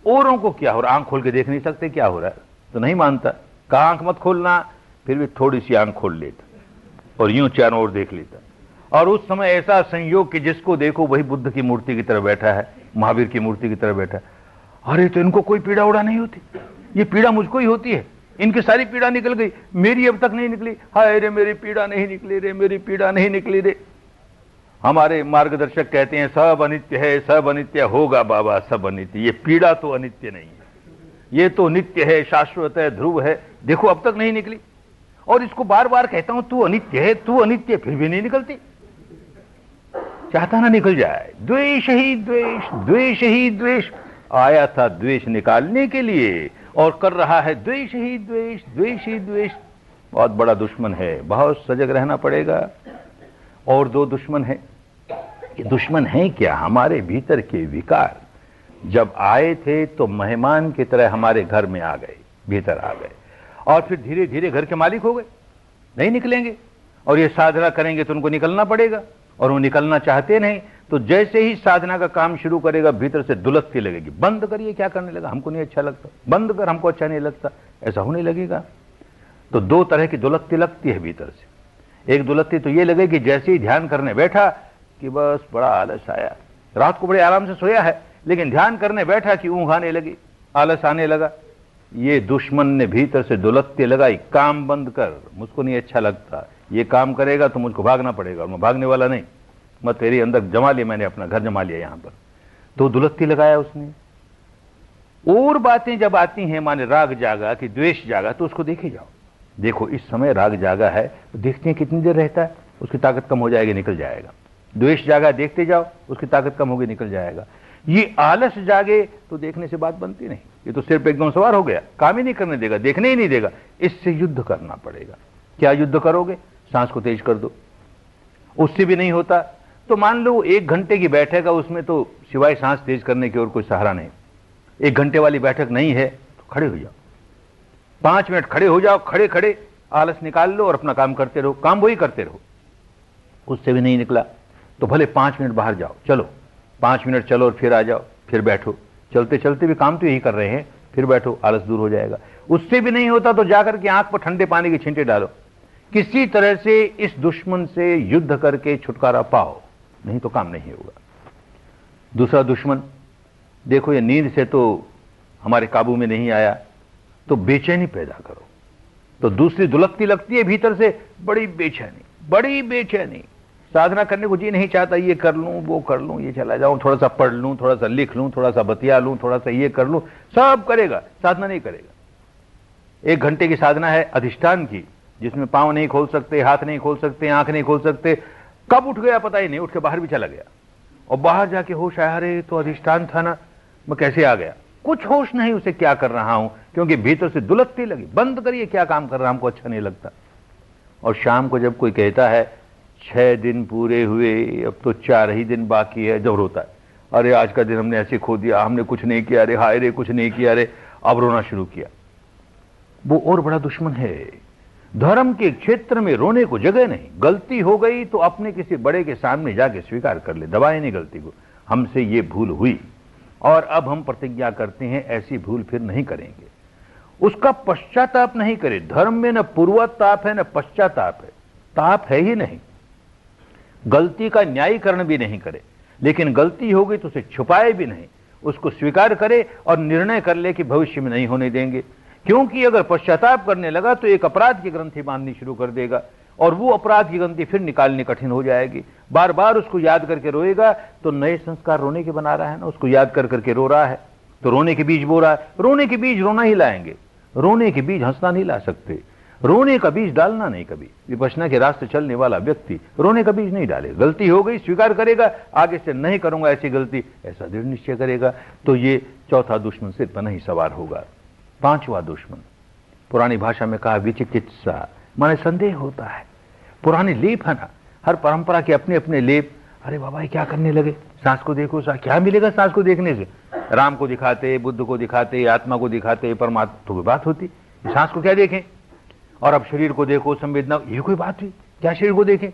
औरों को क्या हो रहा, आंख खोल के देख नहीं सकते क्या हो रहा है, तो नहीं मानता, कहा आंख मत खोलना, फिर भी थोड़ी सी आंख खोल लेता और यूं चारों ओर देख लेता। और उस समय ऐसा संयोग कि जिसको देखो वही बुद्ध की मूर्ति की तरह बैठा है, महावीर की मूर्ति की तरह बैठा है। अरे तो इनको कोई पीड़ा उड़ा नहीं होती, ये पीड़ा मुझको ही होती है, इनकी सारी पीड़ा निकल गई, मेरी अब तक नहीं निकली, हाय रे मेरी पीड़ा नहीं निकली रे, मेरी पीड़ा नहीं निकली रे। हमारे मार्गदर्शक कहते हैं सब अनित्य है, सब अनित्य होगा बाबा, सब अनित्य। ये पीड़ा तो अनित्य नहीं है, ये तो नित्य है, शाश्वत है, ध्रुव है। देखो अब तक नहीं निकली, और इसको बार बार कहता हूं तू अनित्य है, तू अनित्य, फिर भी नहीं निकलती। चाहता ना निकल जाए, द्वेष ही द्वेष, द्वेष ही द्वेष। आया था द्वेष निकालने के लिए और कर रहा है द्वेष ही द्वेष, द्वेष ही द्वेष। बहुत बड़ा दुश्मन है, बहुत सजग रहना पड़ेगा। और दो दुश्मन है, ये दुश्मन है क्या? हमारे भीतर के विकार जब आए थे तो मेहमान की तरह हमारे घर में आ गए, भीतर आ गए, और फिर धीरे धीरे घर के मालिक हो गए, नहीं निकलेंगे। और ये साधना करेंगे तो उनको निकलना पड़ेगा, और वो निकलना चाहते नहीं। तो जैसे ही साधना का काम शुरू करेगा भीतर से दुलकती लगेगी, बंद करिए, क्या करने लगा, हमको नहीं अच्छा लगता, बंद कर, हमको अच्छा नहीं लगता, ऐसा होने लगेगा। तो दो तरह की दुलकती लगती है भीतर से। एक दुलकती तो ये लगेगी जैसे ही ध्यान करने बैठा कि बस बड़ा आलस आया, रात को बड़े आराम से सोया है, लेकिन ध्यान करने बैठा कि ऊँघ आने लगी, आलस आने लगा। ये दुश्मन ने भीतर से दुलकती लगाई, काम बंद कर, मुझको नहीं अच्छा लगता, ये काम करेगा तो मुझको भागना पड़ेगा, और मैं भागने वाला नहीं, मैं तेरे अंदर जमा लिया, मैंने अपना घर जमा लिया यहां पर। तो दुलकती लगाया उसने। और बातें जब आती हैं, माने राग जागा कि द्वेष जागा, तो उसको देखे जाओ। देखो इस समय राग जागा है, तो देखते हैं कितनी देर रहता है, उसकी ताकत कम हो जाएगी, निकल जाएगा। द्वेष जागा, देखते जाओ, उसकी ताकत कम होगी, निकल जाएगा। ये आलस जागे तो देखने से बात बनती नहीं, ये तो सिर्फ एकदम सवार हो गया, काम ही नहीं करने देगा, देखने ही नहीं देगा। इससे युद्ध करना पड़ेगा। क्या युद्ध करोगे? सांस को तेज कर दो, उससे भी नहीं होता तो मान लो 1 घंटे की बैठक है, उसमें तो सिवाय सांस तेज करने की और कोई सहारा नहीं। 1 घंटे वाली बैठक नहीं है तो खड़े हो जाओ, 5 मिनट खड़े हो जाओ, खड़े खड़े आलस निकाल लो और अपना काम करते रहो, काम वही करते रहो। उससे भी नहीं निकला तो भले 5 मिनट बाहर जाओ, चलो 5 मिनट चलो और फिर आ जाओ, फिर बैठो, चलते चलते भी काम तो यही कर रहे हैं, फिर बैठो, आलस दूर हो जाएगा। उससे भी नहीं होता तो जाकर के आंख पर ठंडे पानी के छींटे डालो, किसी तरह से इस दुश्मन से युद्ध करके छुटकारा पाओ, नहीं तो काम नहीं होगा। दूसरा दुश्मन देखो, ये नींद से तो हमारे काबू में नहीं आया तो बेचैनी पैदा करो। तो दूसरी दुलकती लगती है भीतर से, बड़ी बेचैनी, बड़ी बेचैनी, साधना करने को जी नहीं चाहता, ये कर लूं, वो कर लूं, ये चला जाऊं, थोड़ा सा पढ़ लूं, थोड़ा सा लिख लूं, थोड़ा सा बतिया लूं, थोड़ा सा ये कर लूं, सब करेगा, साधना नहीं करेगा। 1 घंटे की साधना है अधिष्ठान की, जिसमें पांव नहीं खोल सकते, हाथ नहीं खोल सकते, आंख नहीं खोल सकते। कब उठ गया पता ही नहीं, उठ के बाहर भी चला गया, और बाहर जाके होश आया, अरे तो अधिष्ठान था ना, मैं कैसे आ गया, कुछ होश नहीं उसे क्या कर रहा हूं, क्योंकि भीतर से दुलकती लगी। बंद करिए, क्या काम कर रहा, हमको अच्छा नहीं लगता। और शाम को जब कोई कहता है 6 दिन पूरे हुए, अब तो 4 ही दिन बाकी है, जब रोता है, अरे आज का दिन हमने ऐसे खो दिया, हमने कुछ नहीं किया रे, हाय रे कुछ नहीं किया रे, अब रोना शुरू किया। वो और बड़ा दुश्मन है। धर्म के क्षेत्र में रोने को जगह नहीं। गलती हो गई तो अपने किसी बड़े के सामने जाके स्वीकार कर ले, दबाए नहीं गलती को, हमसे ये भूल हुई और अब हम प्रतिज्ञा करते हैं ऐसी भूल फिर नहीं करेंगे। उसका पश्चाताप नहीं करे। धर्म में न पूर्वताप है न पश्चाताप है, ताप है ही नहीं। गलती का न्यायीकरण भी नहीं करे, लेकिन गलती हो गई तो उसे छुपाए भी नहीं, उसको स्वीकार करे और निर्णय कर ले कि भविष्य में नहीं होने देंगे। क्योंकि अगर पश्चाताप करने लगा तो एक अपराध की ग्रंथि बांधनी शुरू कर देगा, और वो अपराध की ग्रंथि फिर निकालनी कठिन हो जाएगी। बार बार उसको याद करके रोएगा तो नए संस्कार रोने के बना रहा है ना, उसको याद कर करके रो रहा है, तो रोने के बीज बो रहा है। रोने के बीज रोना ही लाएंगे, रोने के बीज हंसना नहीं ला सकते। रोने का बीज डालना नहीं कभी। विपश्यना के रास्ते चलने वाला व्यक्ति रोने का बीज नहीं डाले। गलती हो गई स्वीकार करेगा, आगे से नहीं करूंगा ऐसी गलती, ऐसा दृढ़ निश्चय करेगा, तो ये चौथा दुश्मन सिर पर नहीं सवार होगा। पांचवा दुश्मन, पुरानी भाषा में कहा विचिकित्सा, माने संदेह होता है। पुराने लेप है ना, हर परंपरा के अपने अपने लेप। अरे बाबा ये क्या करने लगे, सांस को देखो, क्या मिलेगा सांस को देखने से? राम को दिखाते, बुद्ध को दिखाते, आत्मा को दिखाते, परमात्मा तो कोई बात होती, सांस को क्या देखें? और अब शरीर को देखो, संवेदना, ये कोई बात हुई? क्या शरीर को देखें?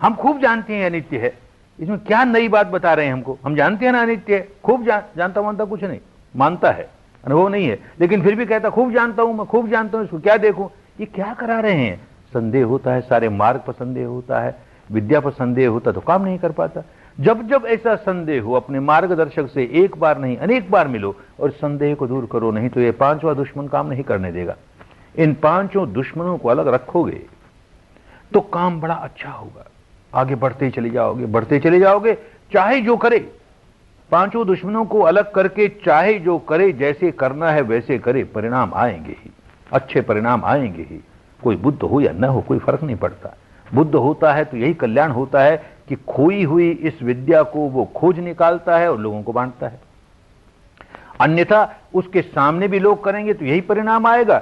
हम खूब जानते हैं अनित्य है, इसमें क्या नई बात बता रहे हैं हमको? हम जानते हैं ना अनित्य है, खूब जानता मानता कुछ नहीं, मानता है, अनुभव नहीं है, लेकिन फिर भी कहता खूब जानता हूं, मैं खूब जानता हूं, इसको क्या देखूं? ये क्या करा रहे हैं? संदेह होता है, सारे मार्ग पर संदेह होता है, विद्या पर संदेह होता तो काम नहीं कर पाता। जब जब ऐसा संदेह हो, अपने मार्गदर्शक से एक बार नहीं अनेक बार मिलो और संदेह को दूर करो, नहीं तो ये पांचवा दुश्मन काम नहीं करने देगा। इन पांचों दुश्मनों को अलग रखोगे तो काम बड़ा अच्छा होगा। आगे बढ़ते ही चले जाओगे, बढ़ते चले जाओगे, चाहे जो करे। पांचों दुश्मनों को अलग करके चाहे जो करे, जैसे करना है वैसे करे, परिणाम आएंगे ही, अच्छे परिणाम आएंगे ही। कोई बुद्ध हो या न हो, कोई फर्क नहीं पड़ता। बुद्ध होता है तो यही कल्याण होता है कि खोई हुई इस विद्या को वो खोज निकालता है और लोगों को बांटता है। अन्यथा उसके सामने भी लोग करेंगे तो यही परिणाम आएगा,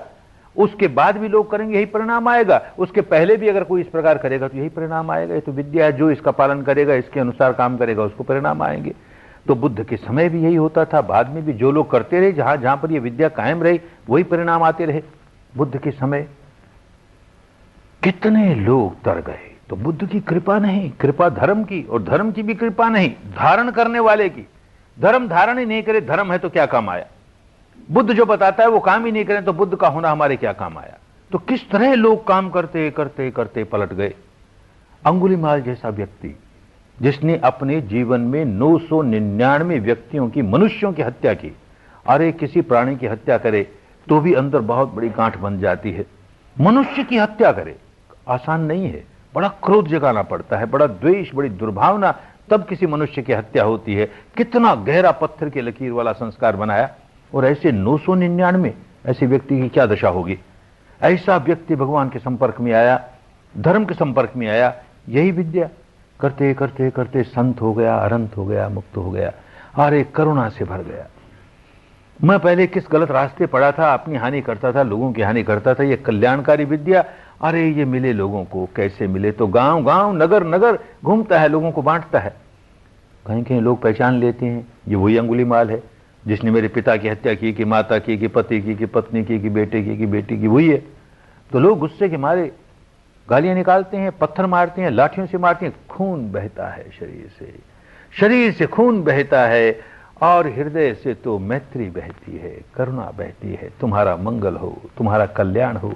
उसके बाद भी लोग करेंगे यही परिणाम आएगा, उसके पहले भी अगर कोई इस प्रकार करेगा तो यही परिणाम आएगा। ये तो विद्या है, जो इसका पालन करेगा, इसके अनुसार काम करेगा, उसको परिणाम आएंगे। तो बुद्ध के समय भी यही होता था, बाद में भी जो लोग करते रहे, जहां जहां पर ये विद्या कायम रही, वही परिणाम आते रहे। बुद्ध के समय कितने लोग तर गए, तो बुद्ध की कृपा नहीं, कृपा धर्म की, और धर्म की भी कृपा नहीं, धारण करने वाले की। धर्म धारण ही नहीं करे, धर्म है तो क्या काम आया? बुद्ध जो बताता है वो काम ही नहीं करें तो बुद्ध का होना हमारे क्या काम आया? तो किस तरह लोग काम करते करते करते पलट गए। अंगुलीमाल जैसा व्यक्ति, जिसने अपने जीवन में 999 व्यक्तियों की, मनुष्यों की हत्या की। अरे किसी प्राणी की हत्या करे तो भी अंदर बहुत बड़ी गांठ बन जाती है। मनुष्य की हत्या करे आसान नहीं है, बड़ा क्रोध जगाना पड़ता है, बड़ा द्वेष, बड़ी दुर्भावना, तब किसी मनुष्य की हत्या होती है। कितना गहरा पत्थर की लकीर वाला संस्कार बनाया। और ऐसे 999 ऐसे व्यक्ति की क्या दशा होगी? ऐसा व्यक्ति भगवान के संपर्क में आया, धर्म के संपर्क में आया, यही विद्या करते करते करते संत हो गया, अनंत हो गया, मुक्त हो गया। अरे करुणा से भर गया। मैं पहले किस गलत रास्ते पड़ा था, अपनी हानि करता था, लोगों की हानि करता था। ये कल्याणकारी विद्या, अरे ये मिले लोगों को, कैसे मिले? तो गांव गांव, नगर नगर घूमता है, लोगों को बांटता है। कहीं कहीं लोग पहचान लेते हैं ये वही अंगुलीमाल है जिसने मेरे पिता की हत्या की, कि माता की, कि पति की, कि पत्नी की, कि बेटे की, कि बेटी की, वही है। तो लोग गुस्से के मारे गालियां निकालते हैं, पत्थर मारते हैं, लाठियों से मारते हैं। खून बहता है शरीर से खून बहता है, और हृदय से तो मैत्री बहती है, करुणा बहती है। तुम्हारा मंगल हो, तुम्हारा कल्याण हो।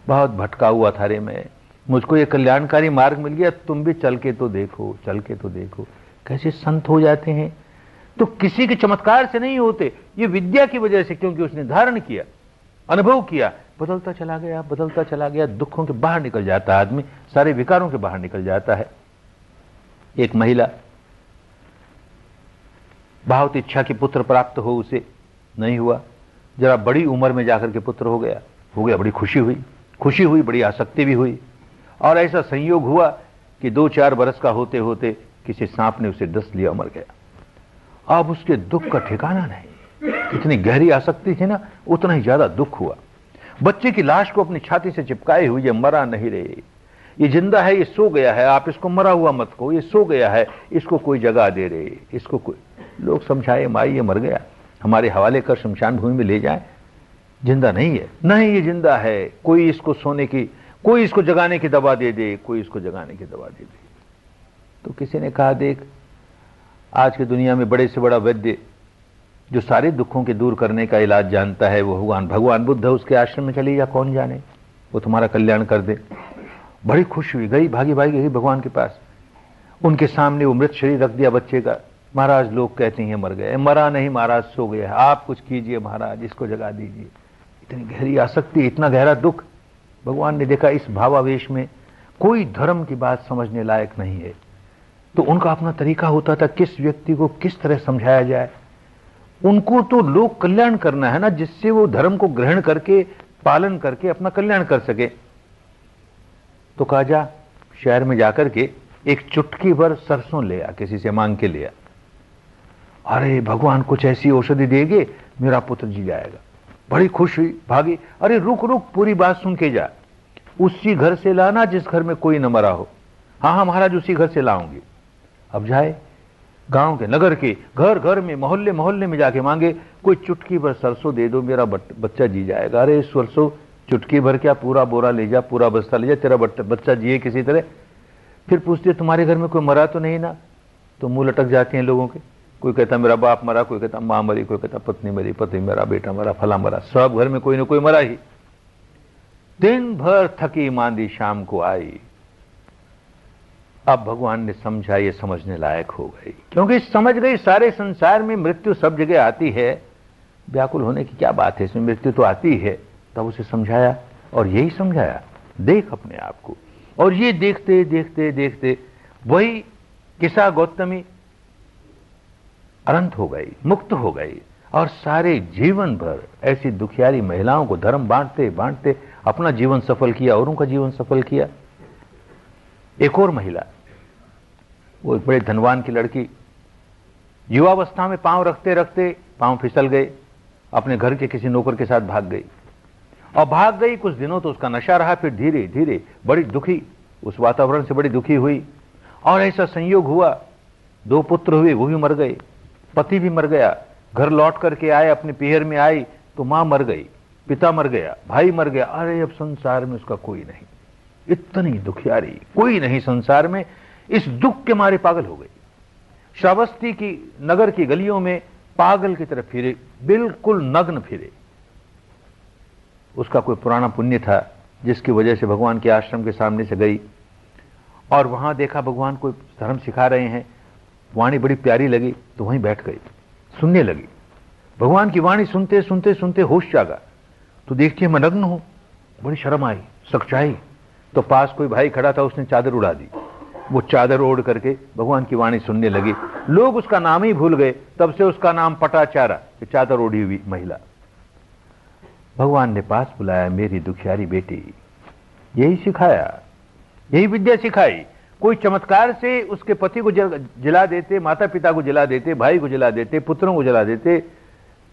बहुत भटका हुआ था रे मैं, मुझको ये कल्याणकारी मार्ग मिल गया, तुम भी चल के तो देखो, चल के तो देखो। कैसे संत हो जाते हैं? तो किसी के चमत्कार से नहीं होते, ये विद्या की वजह से, क्योंकि उसने धारण किया, अनुभव किया, बदलता चला गया, बदलता चला गया। दुखों के बाहर निकल जाता है आदमी, सारे विकारों के बाहर निकल जाता है। एक महिला बहुत इच्छा की पुत्र प्राप्त हो, उसे नहीं हुआ, जरा बड़ी उम्र में जाकर के पुत्र हो गया, बड़ी खुशी हुई, बड़ी आसक्ति भी हुई। और ऐसा संयोग हुआ कि 2-4 बरस का होते होते किसी सांप ने उसे डस लिया, मर गया। अब उसके दुख का ठिकाना नहीं। इतनी गहरी आसक्ति थी ना, उतना ही ज्यादा दुख हुआ। बच्चे की लाश को अपनी छाती से चिपकाए हुए, ये मरा नहीं रे, ये जिंदा है, ये सो गया है, आप इसको मरा हुआ मत कहो, ये सो गया है, इसको कोई जगह दे रे, इसको कोई। लोग समझाए, माई ये मर गया, हमारे हवाले कर शमशान भूमि में ले जाए, जिंदा नहीं है। नहीं, ये जिंदा है, कोई इसको सोने की, कोई इसको जगाने की दवा दे दे, कोई इसको जगाने की दवा दे दे। तो किसी ने कहा, देख आज की दुनिया में बड़े से बड़ा वैद्य जो सारे दुखों के दूर करने का इलाज जानता है वो भगवान बुद्ध है। उसके आश्रम में चली जा, कौन जाने वो तुम्हारा कल्याण कर दे। बड़ी खुश हुई, गई, भागी भागी गई भगवान के पास। उनके सामने वो मृत शरीर रख दिया बच्चे का। महाराज लोग कहते हैं मर गए, मरा नहीं महाराज, सो गया है, आप कुछ कीजिए महाराज, इसको जगा दीजिए। इतनी गहरी आसक्ति, इतना गहरा दुख। भगवान ने देखा इस भावावेश में कोई धर्म की बात समझने लायक नहीं है, तो उनका अपना तरीका होता था किस व्यक्ति को किस तरह समझाया जाए। उनको तो लोक कल्याण करना है ना, जिससे वो धर्म को ग्रहण करके पालन करके अपना कल्याण कर सके। तो कहा जा शहर में जाकर के एक चुटकी भर सरसों ले आ, किसी से मांग के ले आ। अरे भगवान कुछ ऐसी औषधि देंगे मेरा पुत्र जी जाएगा। बड़ी खुश हुई, भागी। अरे रुक रुक, पूरी बात सुन के जा। उसी घर से लाना जिस घर में कोई न मरा हो। हाँ हाँ महाराज, उसी घर से लाऊंगी। अब जाए गांव के, नगर के, घर घर में, मोहल्ले मोहल्ले में जाके मांगे, कोई चुटकी भर सरसों दे दो, मेरा बच्चा जी जाएगा। अरे सरसों चुटकी भर क्या, पूरा बोरा ले जा, पूरा बस्ता ले जा, तेरा बच्चा जिए किसी तरह। फिर पूछते तुम्हारे घर में कोई मरा तो नहीं ना? तो मुंह लटक जाते हैं लोगों के। कोई कहता मेरा बाप मरा, कोई कहता मां मरी, कोई कहता पत्नी मरी, पति मरा, बेटा मरा, फला मरा। सब घर में कोई ना कोई मरा ही। दिन भर थकी मांदी शाम को आई। अब भगवान ने समझा, ये समझने लायक हो गई, क्योंकि समझ गई सारे संसार में मृत्यु सब जगह आती है, व्याकुल होने की क्या बात है, इसमें मृत्यु तो आती है। तब उसे समझाया, और यही समझाया, देख अपने आप को। और ये देखते देखते देखते वही किसा गौतमी अनंत हो गई, मुक्त हो गई, और सारे जीवन भर ऐसी दुखियारी महिलाओं को धर्म बांटते बांटते अपना जीवन सफल किया, औरों का जीवन सफल किया। एक और महिला, वो एक बड़े धनवान की लड़की, युवावस्था में पांव रखते रखते पांव फिसल गए, अपने घर के किसी नौकर के साथ भाग गई। और भाग गई, कुछ दिनों तो उसका नशा रहा, फिर धीरे धीरे बड़ी दुखी, उस वातावरण से बड़ी दुखी हुई। और ऐसा संयोग हुआ, 2 पुत्र हुए, वो भी मर गए, पति भी मर गया। घर लौट करके आए, अपने पीहर में आई तो मां मर गई, पिता मर गया, भाई मर गया। अरे अब संसार में उसका कोई नहीं, इतनी दुखियारी, कोई नहीं संसार में। इस दुख के मारे पागल हो गई। श्रावस्ती की नगर की गलियों में पागल की तरफ फिरे, बिल्कुल नग्न फिरे। उसका कोई पुराना पुण्य था, जिसकी वजह से भगवान के आश्रम के सामने से गई, और वहां देखा भगवान कोई धर्म सिखा रहे हैं, वाणी बड़ी प्यारी लगी, तो वहीं बैठ गई, सुनने लगी। भगवान की वाणी सुनते सुनते सुनते होश जागा, तो देखती है मैं नग्न हूं। बड़ी शर्म आई, सच्चाई। तो पास कोई भाई खड़ा था, उसने चादर उड़ा दी। वो चादर ओढ़ करके भगवान की वाणी सुनने लगी। लोग उसका नाम ही भूल गए, तब से उसका नाम पटाचारा, चादर ओढ़ी हुई महिला। भगवान ने पास बुलाया, मेरी दुखियारी बेटी, यही सिखाया, यही विद्या सिखाई। कोई चमत्कार से उसके पति को जला देते, माता पिता को जला देते, भाई को जला देते, पुत्रों को जला देते,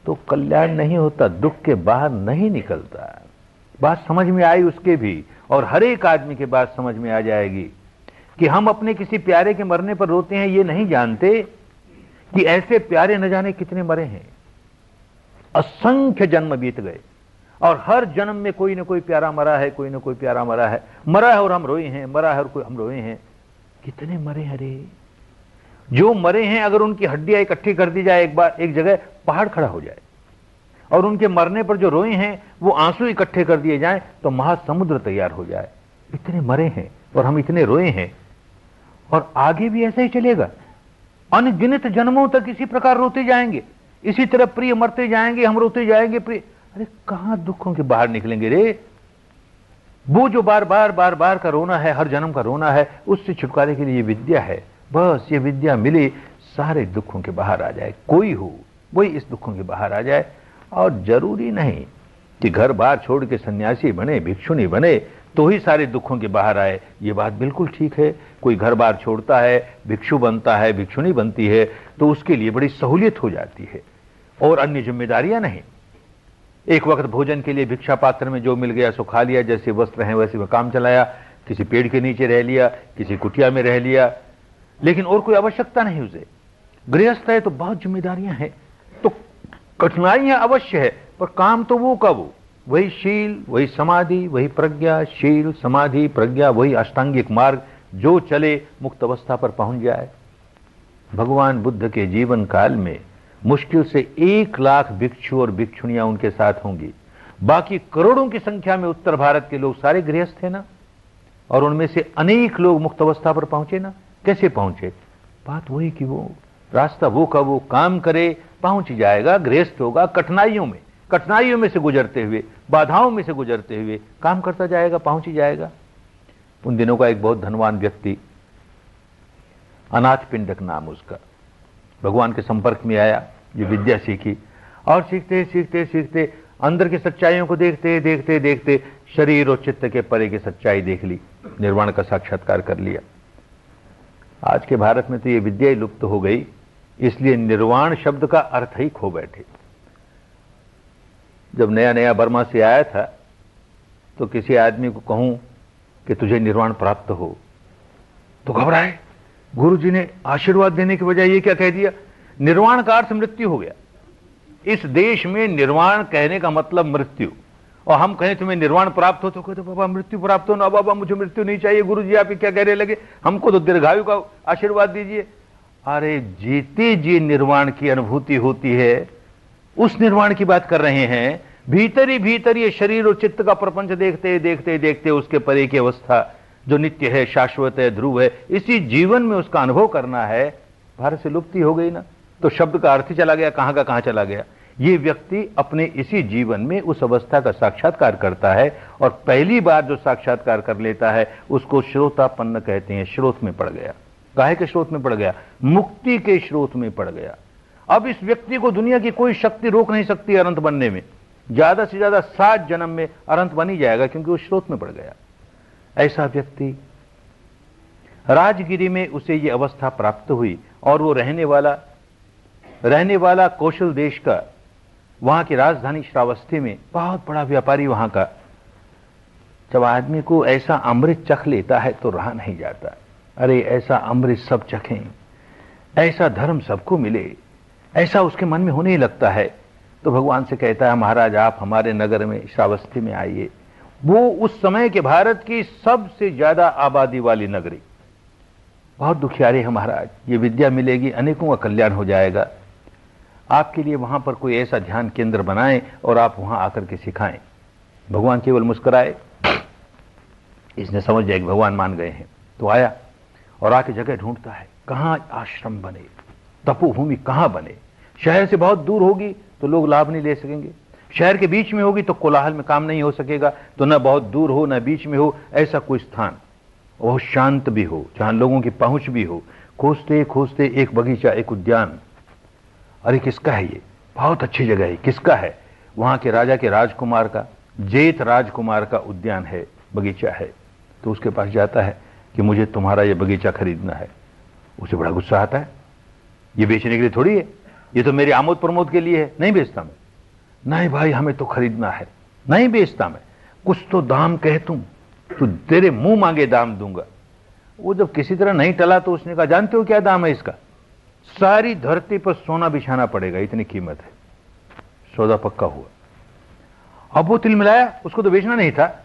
तो कल्याण नहीं होता, दुख के बाहर नहीं निकलता। बात समझ में आई उसके भी, और हर एक आदमी के बात समझ में आ जाएगी कि हम अपने किसी प्यारे के मरने पर रोते हैं, ये नहीं जानते कि ऐसे प्यारे न जाने कितने मरे हैं। असंख्य जन्म बीत गए, और हर जन्म में कोई ना कोई प्यारा मरा है, कोई ना कोई प्यारा मरा है, मरा है और हम रोए हैं, मरा है और कोई हम रोए हैं। कितने मरे हैं रे! जो मरे हैं, अगर उनकी हड्डियां इकट्ठी कर दी जाए एक बार एक जगह, पहाड़ खड़ा हो जाए। और उनके मरने पर जो रोए हैं, वो आंसू इकट्ठे कर दिए जाएं तो महासमुद्र तैयार हो जाए। इतने मरे हैं और हम इतने रोए हैं, और आगे भी ऐसा ही चलेगा। अनगिनत जन्मों तक इसी प्रकार रोते जाएंगे, इसी तरह प्रिय मरते जाएंगे, हम रोते जाएंगे प्रिय। अरे कहां दुखों के बाहर निकलेंगे रे? वो जो बार बार बार बार का रोना है, हर जन्म का रोना है, उससे छुटकारे के लिए ये विद्या है। बस ये विद्या मिले, सारे दुखों के बाहर आ जाए। कोई हो वही इस दुखों के बाहर आ जाए। और जरूरी नहीं कि घर बार छोड़ के सन्यासी बने, भिक्षुनी बने तो ही सारे दुखों के बाहर आए। ये बात बिल्कुल ठीक है। कोई घर बार छोड़ता है, भिक्षु बनता है, भिक्षुनी बनती है, तो उसके लिए बड़ी सहूलियत हो जाती है, और अन्य जिम्मेदारियां नहीं। एक वक्त भोजन के लिए भिक्षा पात्र में जो मिल गया सो खा लिया, जैसे वस्त्र हैं वैसे में काम चलाया, किसी पेड़ के नीचे रह लिया, किसी कुटिया में रह लिया, लेकिन और कोई आवश्यकता नहीं उसे। गृहस्थ है तो बहुत जिम्मेदारियां हैं, तो कठिनाइयां अवश्य है, पर काम तो वो का वो, वही शील, वही समाधि, वही प्रज्ञा, शील समाधि प्रज्ञा, वही अष्टांगिक मार्ग, जो चले मुक्त अवस्था पर पहुंच जाए। भगवान बुद्ध के जीवन काल में मुश्किल से 1 लाख भिक्षु और भिक्षुणियां उनके साथ होंगी। बाकी करोड़ों की संख्या में उत्तर भारत के लोग सारे गृहस्थ थे ना, और उनमें से अनेक लोग मुक्त अवस्था पर पहुंचे ना। कैसे पहुंचे? बात वही कि वो रास्ता वो का वो काम करे, पहुंच जाएगा, गृहस्थ होगा, कठिनाइयों में से गुजरते हुए, बाधाओं में से गुजरते हुए काम करता जाएगा, पहुंच ही जाएगा। उन दिनों का एक बहुत धनवान व्यक्ति, अनाथ पिंडक नाम उसका, भगवान के संपर्क में आया, ये विद्या सीखी और सीखते सीखते सीखते अंदर की सच्चाइयों को देखते देखते देखते शरीर और चित्त के परे की सच्चाई देख ली, निर्वाण का साक्षात्कार कर लिया। आज के भारत में तो ये विद्या ही लुप्त हो गई, इसलिए निर्वाण शब्द का अर्थ ही खो बैठे। जब नया नया बर्मा से आया था तो किसी आदमी को कहूं कि तुझे निर्वाण प्राप्त हो तो घबराए। गुरुजी ने आशीर्वाद देने के बजाय ये क्या कह दिया, निर्वाण का अर्थ मृत्यु हो गया। इस देश में निर्वाण कहने का मतलब मृत्यु, और हम कहें तुम्हें निर्वाण प्राप्त हो तो कहते बाबा मृत्यु प्राप्त हो ना, बाबा मुझे मृत्यु नहीं चाहिए, गुरुजी आप क्या कहने लगे, हमको तो दीर्घायु का आशीर्वाद दीजिए। अरे जीते जी निर्वाण की अनुभूति होती है, उस निर्वाण की बात कर रहे हैं। भीतर ही भीतर ये शरीर और चित्त का प्रपंच देखते देखते देखते उसके परे की अवस्था जो नित्य है, शाश्वत है, ध्रुव है, इसी जीवन में उसका अनुभव करना है। भारत से लुप्ति हो गई ना, तो शब्द का अर्थ ही चला गया, कहां का कहां चला गया। ये व्यक्ति अपने इसी जीवन में उस अवस्था का साक्षात्कार करता है, और पहली बार जो साक्षात्कार कर लेता है उसको श्रोतापन्न कहते हैं। स्रोत में पड़ गया। काहे के स्रोत में पड़ गया? मुक्ति के स्रोत में पड़ गया। अब इस व्यक्ति को दुनिया की कोई शक्ति रोक नहीं सकती अनंत बनने में। ज्यादा से ज्यादा 7 जन्म में अनंत बन ही जाएगा, क्योंकि वो स्रोत में पड़ गया। ऐसा व्यक्ति राजगिरी में उसे ये अवस्था प्राप्त हुई, और वो रहने वाला कौशल देश का, वहां की राजधानी श्रावस्ती में बहुत बड़ा व्यापारी वहां का। जब आदमी को ऐसा अमृत चख लेता है तो रहा नहीं जाता। अरे ऐसा अमृत सब चखें, ऐसा धर्म सबको मिले, ऐसा उसके मन में होने ही लगता है। तो भगवान से कहता है महाराज आप हमारे नगर में श्रावस्ती में आइए। वो उस समय के भारत की सबसे ज्यादा आबादी वाली नगरी, बहुत दुखियारी है महाराज, ये विद्या मिलेगी, अनेकों का कल्याण हो जाएगा। आपके लिए वहां पर कोई ऐसा ध्यान केंद्र बनाएं और आप वहां आकर के सिखाएं। भगवान केवल मुस्कुराए, इसने समझ जाए कि भगवान मान गए हैं। तो आया और आके जगह ढूंढता है, कहां आश्रम बने, तपोभूमि कहां बने। शहर से बहुत दूर होगी तो लोग लाभ नहीं ले सकेंगे, शहर के बीच में होगी तो कोलाहल में काम नहीं हो सकेगा, तो न बहुत दूर हो न बीच में हो, ऐसा कोई स्थान बहुत शांत भी हो, जहां लोगों की पहुंच भी हो। खोजते खोजते एक बगीचा, एक उद्यान, अरे किसका है ये, बहुत अच्छी जगह है, किसका है? वहां के राजा के राजकुमार का, जेठ राजकुमार का उद्यान है, बगीचा है। तो उसके पास जाता है कि मुझे तुम्हारा ये बगीचा खरीदना है। उसे बड़ा गुस्सा आता है, ये बेचने के लिए थोड़ी है, ये तो मेरे आमोद प्रमोद के लिए है, नहीं बेचता मैं। नहीं भाई हमें तो खरीदना है। नहीं बेचता मैं, कुछ तो दाम कह तुम, तो तेरे मुंह मांगे दाम दूंगा। वो जब किसी तरह नहीं टला तो उसने कहा जानते हो क्या दाम है इसका? सारी धरती पर सोना बिछाना पड़ेगा, इतनी कीमत है। सौदा पक्का हुआ। अब वो तिल मिलाया, उसको तो बेचना नहीं था,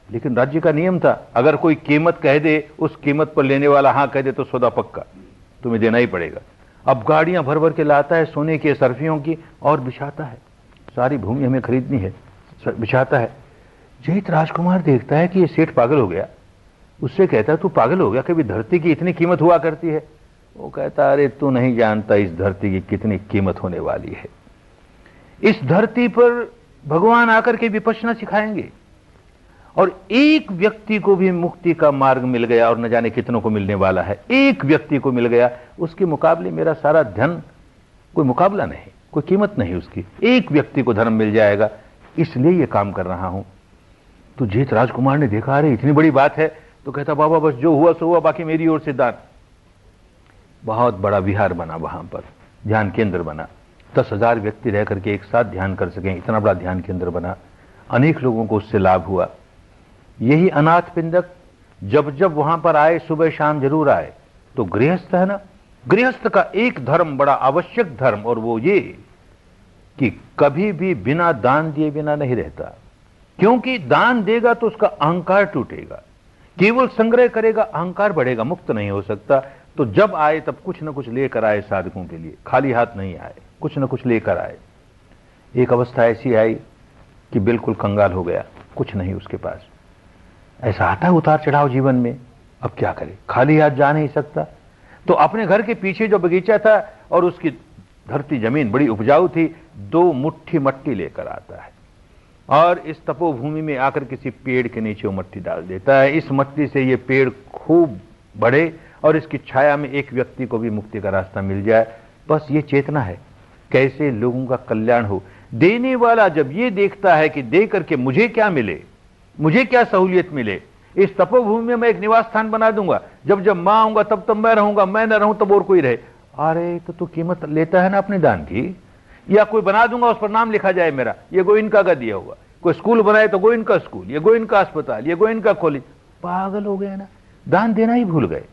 लेकिन राज्य का नियम था, अगर कोई कीमत कह दे, उस कीमत पर लेने वाला हां कह दे तो सौदा पक्का, तुम्हें देना ही पड़ेगा। अब गाड़ियां भर भर के लाता है सोने की सर्फियों की और बिछाता है, सारी भूमि हमें खरीदनी है, बिछाता है। जेठ राजकुमार देखता है कि ये सेठ पागल हो गया। उससे कहता है तू पागल हो गया, कभी धरती की इतनी कीमत हुआ करती है? वो कहता अरे तू नहीं जानता इस धरती की कितनी कीमत होने वाली है। इस धरती पर भगवान आकर के विपश्यना सिखाएंगे, और एक व्यक्ति को भी मुक्ति का मार्ग मिल गया, और न जाने कितनों को मिलने वाला है। एक व्यक्ति को मिल गया, उसके मुकाबले मेरा सारा धन कोई मुकाबला नहीं, कोई कीमत नहीं उसकी। एक व्यक्ति को धर्म मिल जाएगा, इसलिए ये काम कर रहा हूं। तो जेठ राजकुमार ने देखा अरे इतनी बड़ी बात है, तो कहता बाबा बस जो हुआ सो हुआ, बाकी मेरी ओर से दान। बहुत बड़ा विहार बना, वहां पर ध्यान केंद्र बना, 10,000 व्यक्ति रह करके एक साथ ध्यान कर सकें, इतना बड़ा ध्यान केंद्र बना। अनेक लोगों को उससे लाभ हुआ। यही अनाथ पिंडक जब जब वहां पर आए, सुबह शाम जरूर आए। तो गृहस्थ है ना, गृहस्थ का एक धर्म बड़ा आवश्यक धर्म, और वो ये कि कभी भी बिना दान दिए बिना नहीं रहता, क्योंकि दान देगा तो उसका अहंकार टूटेगा, केवल संग्रह करेगा अहंकार बढ़ेगा, मुक्त नहीं हो सकता। तो जब आए तब कुछ न कुछ लेकर आए साधकों के लिए, खाली हाथ नहीं आए, कुछ न कुछ लेकर आए। एक अवस्था ऐसी आई कि बिल्कुल कंगाल हो गया, कुछ नहीं उसके पास। ऐसा आता है उतार चढ़ाव जीवन में, अब क्या करे, खाली हाथ जा नहीं सकता। तो अपने घर के पीछे जो बगीचा था और उसकी धरती जमीन बड़ी उपजाऊ थी, 2 मुट्ठी मट्टी लेकर आता है और इस तपोभूमि में आकर किसी पेड़ के नीचे वो मट्टी डाल देता है। इस मट्टी से ये पेड़ खूब बढ़े और इसकी छाया में एक व्यक्ति को भी मुक्ति का रास्ता मिल जाए। बस ये चेतना है, कैसे लोगों का कल्याण हो। देने वाला जब ये देखता है कि दे करके मुझे क्या मिले, मुझे क्या सहूलियत मिले, इस तपोभूमि में मैं एक निवास स्थान बना दूंगा, जब जब मैं आऊंगा तब तब मैं रहूंगा, मैं न रहूं तब और कोई रहे। अरे तो तू कीमत लेता है ना अपने दान की। या कोई बना दूंगा उस पर नाम लिखा जाए मेरा, ये गोइनका का दिया हुआ। कोई स्कूल बनाए तो गोइनका स्कूल, ये गोइनका अस्पताल, ये गोइनका कॉलेज। पागल हो गए ना, दान देना ही भूल गए।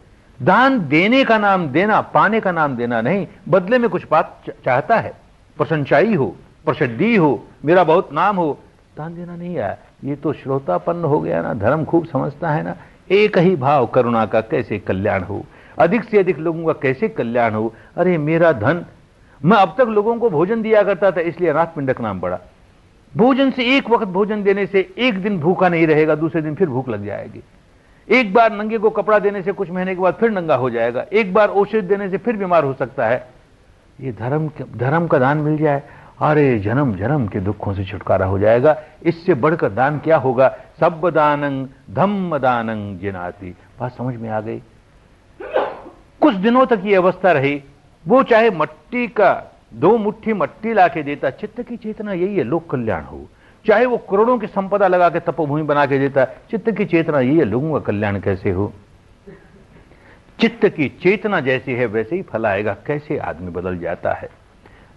दान देने का नाम देना, पाने का नाम देना नहीं। बदले में कुछ बात चाहता है, प्रशंसाई हो, प्रसिद्धि हो, मेरा बहुत नाम हो, दान देना नहीं आया। ये तो श्रोतापन्न हो गया ना, धर्म खूब समझता है ना। एक ही भाव करुणा का कैसे कल्याण हो, अधिक से अधिक लोगों का कैसे कल्याण हो। अरे मेरा धन, मैं अब तक लोगों को भोजन दिया करता था इसलिए अनाथ पिंडक नाम पड़ा। भोजन से, एक वक्त भोजन देने से एक दिन भूखा नहीं रहेगा, दूसरे दिन फिर भूख लग जाएगी। एक बार नंगे को कपड़ा देने से कुछ महीने के बाद फिर नंगा हो जाएगा। एक बार औषधि देने से फिर बीमार हो सकता है। ये धर्म का दान मिल जाए, अरे जन्म जन्म के दुखों से छुटकारा हो जाएगा। इससे बढ़कर दान क्या होगा। सब दानं धम्म दानं जिनाति। बात समझ में आ गई। कुछ दिनों तक ये अवस्था रही। वो चाहे मट्टी का 2 मुट्ठी मट्टी लाके देता, चित्त की चेतना यही है, लोक कल्याण हो। चाहे वो करोड़ों की संपदा लगा के तपोभूमि बना के देता, चित्त की चेतना यही है, लोगों का कल्याण कैसे हो। चित्त की चेतना जैसी है वैसे ही फल आएगा। कैसे आदमी बदल जाता है।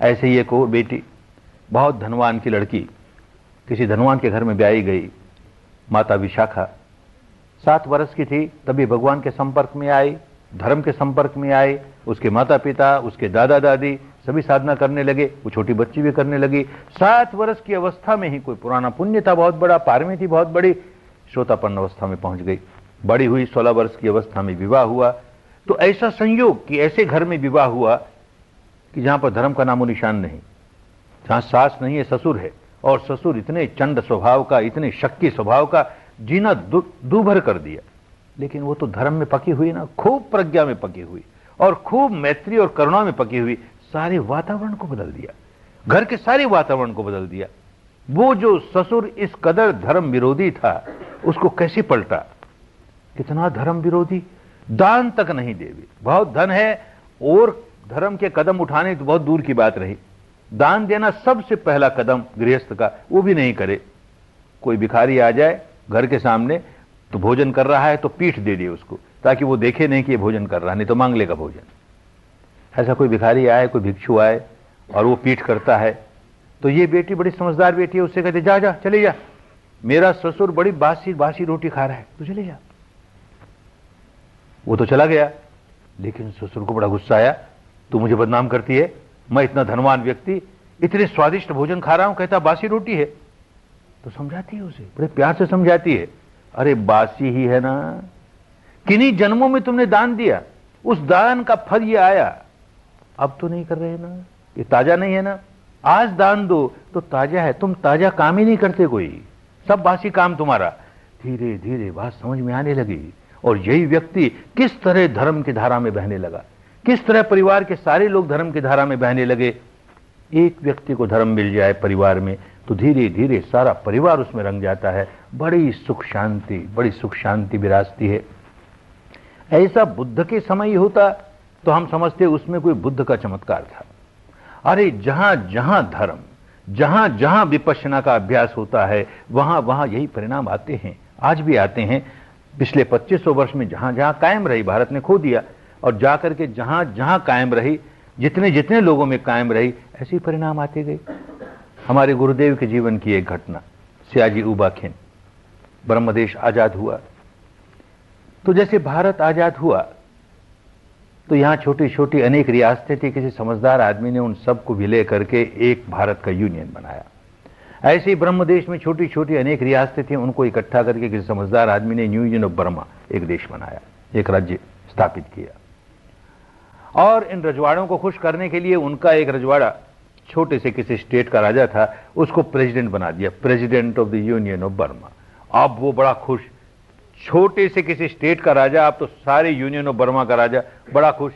ऐसे ही एक और बेटी, बहुत धनवान की लड़की, किसी धनवान के घर में ब्याई गई। माता विशाखा 7 वर्ष की थी, तभी भगवान के संपर्क में आई, धर्म के संपर्क में आए। उसके माता पिता, उसके दादा दादी सभी साधना करने लगे, वो छोटी बच्ची भी करने लगी। 7 वर्ष की अवस्था में ही कोई पुराना पुण्य था बहुत बड़ा, पारमी थी बहुत बड़ी, श्रोतापन्न अवस्था में पहुंच गई। बड़ी हुई, 16 वर्ष की अवस्था में विवाह हुआ। तो ऐसा संयोग कि ऐसे घर में विवाह हुआ कि जहां पर धर्म का नामो निशान नहीं, जहां सास नहीं है ससुर है, और ससुर इतने चंड स्वभाव का, इतने शक्की स्वभाव का, जीना दूभर कर दिया। लेकिन वो तो धर्म में पकी हुई ना, खूब प्रज्ञा में पकी हुई और खूब मैत्री और करुणा में पकी हुई, सारे वातावरण को बदल दिया, घर के सारे वातावरण को बदल दिया। वो जो ससुर इस कदर धर्म विरोधी था, उसको कैसे पलटा। कितना धर्म विरोधी, दान तक नहीं देवी। बहुत धन है और धर्म के कदम उठाने तो बहुत दूर की बात रही। दान देना सबसे पहला कदम गृहस्थ का, वो भी नहीं करे। कोई भिखारी आ जाए घर के सामने, तो भोजन कर रहा है तो पीठ दे दिए उसको, ताकि वो देखे नहीं कि ये भोजन कर रहा है, नहीं तो मांग लेगा भोजन। ऐसा कोई भिखारी आए, कोई भिक्षु आए और वो पीठ करता है, तो ये बेटी बड़ी समझदार बेटी है, उससे कहते जा जा चले जा, मेरा ससुर बड़ी बासी बासी रोटी खा रहा है, तू चले जा। वो तो चला गया, लेकिन ससुर को बड़ा गुस्सा आया, तू मुझे बदनाम करती है, मैं इतना धनवान व्यक्ति इतने स्वादिष्ट भोजन खा रहा हूं, कहता बासी रोटी है। तो समझाती है उसे, बड़े प्यार से समझाती है, अरे बासी ही है ना, किन्हीं जन्मों में तुमने दान दिया, उस दान का फल ये आया, अब तो नहीं कर रहे ना, ये ताजा नहीं है ना, आज दान दो तो ताजा है, तुम ताजा काम ही नहीं करते, कोई सब बासी काम तुम्हारा। धीरे धीरे बात समझ में आने लगी, और यही व्यक्ति किस तरह धर्म की धारा में बहने लगा, किस तरह परिवार के सारे लोग धर्म की धारा में बहने लगे। एक व्यक्ति को धर्म मिल जाए परिवार में, तो धीरे धीरे सारा परिवार उसमें रंग जाता है, बड़ी सुख शांति विराजती है। ऐसा बुद्ध के समय ही होता तो हम समझते उसमें कोई बुद्ध का चमत्कार था। अरे जहां जहां धर्म, जहां जहां विपश्यना का अभ्यास होता है, वहां वहां यही परिणाम आते हैं, आज भी आते हैं। पिछले 2500 वर्ष में जहां जहां कायम रही, भारत ने खो दिया, और जाकर के जहां जहां कायम रही, जितने जितने लोगों में कायम रही, ऐसे ही परिणाम आते गए। हमारे गुरुदेव के जीवन की एक घटना, सयाजी उबा खिन, ब्रह्मदेश आजाद हुआ। तो जैसे भारत आजाद हुआ तो यहां छोटी छोटी अनेक रियासतें थी, किसी समझदार आदमी ने उन सबको विलय करके एक भारत का यूनियन बनाया। ऐसे ही ब्रह्मदेश में छोटी छोटी अनेक रियासतें थी, उनको इकट्ठा करके किसी समझदार आदमी ने न्यू यूनियन ऑफ बर्मा एक देश बनाया, एक राज्य स्थापित किया। और इन रजवाड़ों को खुश करने के लिए उनका एक रजवाड़ा छोटे से किसी स्टेट का राजा था, उसको प्रेसिडेंट बना दिया, president of the union of Burma. अब वो बड़ा खुश, छोटे से किसी स्टेट का राजा, अब तो सारे यूनियन ऑफ बर्मा का राजा, बड़ा खुश।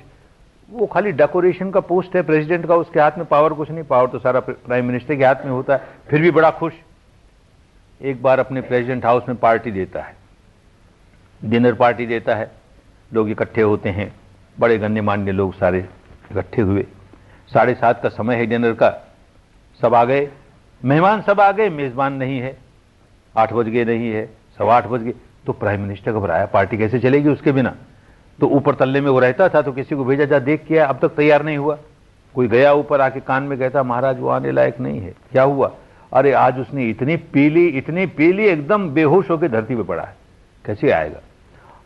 वो खाली डेकोरेशन का पोस्ट है प्रेसिडेंट का, उसके हाथ में पावर कुछ नहीं, पावर तो सारा प्राइम मिनिस्टर के हाथ में होता है, फिर भी बड़ा खुश। एक बार अपने प्रेसिडेंट हाउस में पार्टी देता है, डिनर पार्टी देता है, लोग इकट्ठे होते हैं, बड़े गण्यमान्य लोग सारे इकट्ठे हुए। 7:30 का समय है डिनर का, सब आ गए, मेहमान सब आ गए, मेजबान नहीं है, 8 बज गए नहीं है, 8:15 बज गए, तो प्राइम मिनिस्टर घबराया, पार्टी कैसे चलेगी उसके बिना। तो ऊपर तल्ले में वो रहता था, तो किसी को भेजा, जा देख के अब तक तैयार नहीं हुआ। कोई गया ऊपर, आके कान में कहता, महाराज वो आने लायक नहीं है। क्या हुआ? अरे आज उसने इतनी पी ली, एकदम बेहोश होकर धरती पे पड़ा है, कैसे आएगा?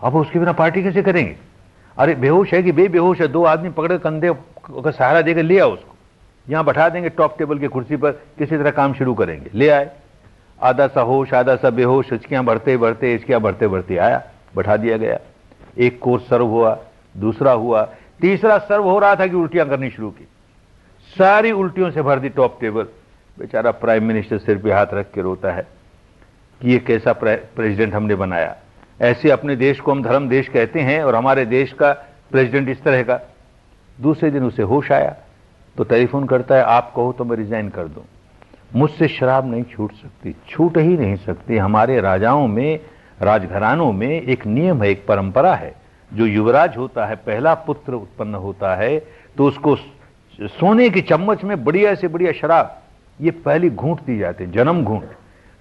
अब उसके बिना पार्टी कैसे करेंगे? अरे बेहोश है कि बेहोश है, 2 आदमी पकड़े कंधे का सहारा देकर ले आओ उसको, यहां बैठा देंगे टॉप टेबल की कुर्सी पर, किसी तरह काम शुरू करेंगे। ले आए, आधा सा होश आधा सा बेहोश, हिचकियां बढ़ते बढ़ते आया, बैठा दिया गया। एक कोर्स सर्व हुआ, दूसरा हुआ, तीसरा सर्व हो रहा था कि उल्टियां करनी शुरू की, सारी उल्टियों से भर दी टॉप टेबल। बेचारा प्राइम मिनिस्टर सिर पे हाथ रख के रोता है कि ये कैसा प्रेसिडेंट हमने बनाया। ऐसे अपने देश को हम धर्म देश कहते हैं और हमारे देश का प्रेसिडेंट इस तरह का। दूसरे दिन उसे होश आया तो टेलीफोन करता है, आप कहो तो मैं रिजाइन कर दूं, मुझसे शराब नहीं छूट सकती, छूट ही नहीं सकती। हमारे राजाओं में, राजघरानों में एक नियम है, एक परंपरा है, जो युवराज होता है, पहला पुत्र उत्पन्न होता है तो उसको सोने की चम्मच में बढ़िया से बढ़िया शराब, ये पहली घूंट दी जाती है, जन्म घूंट।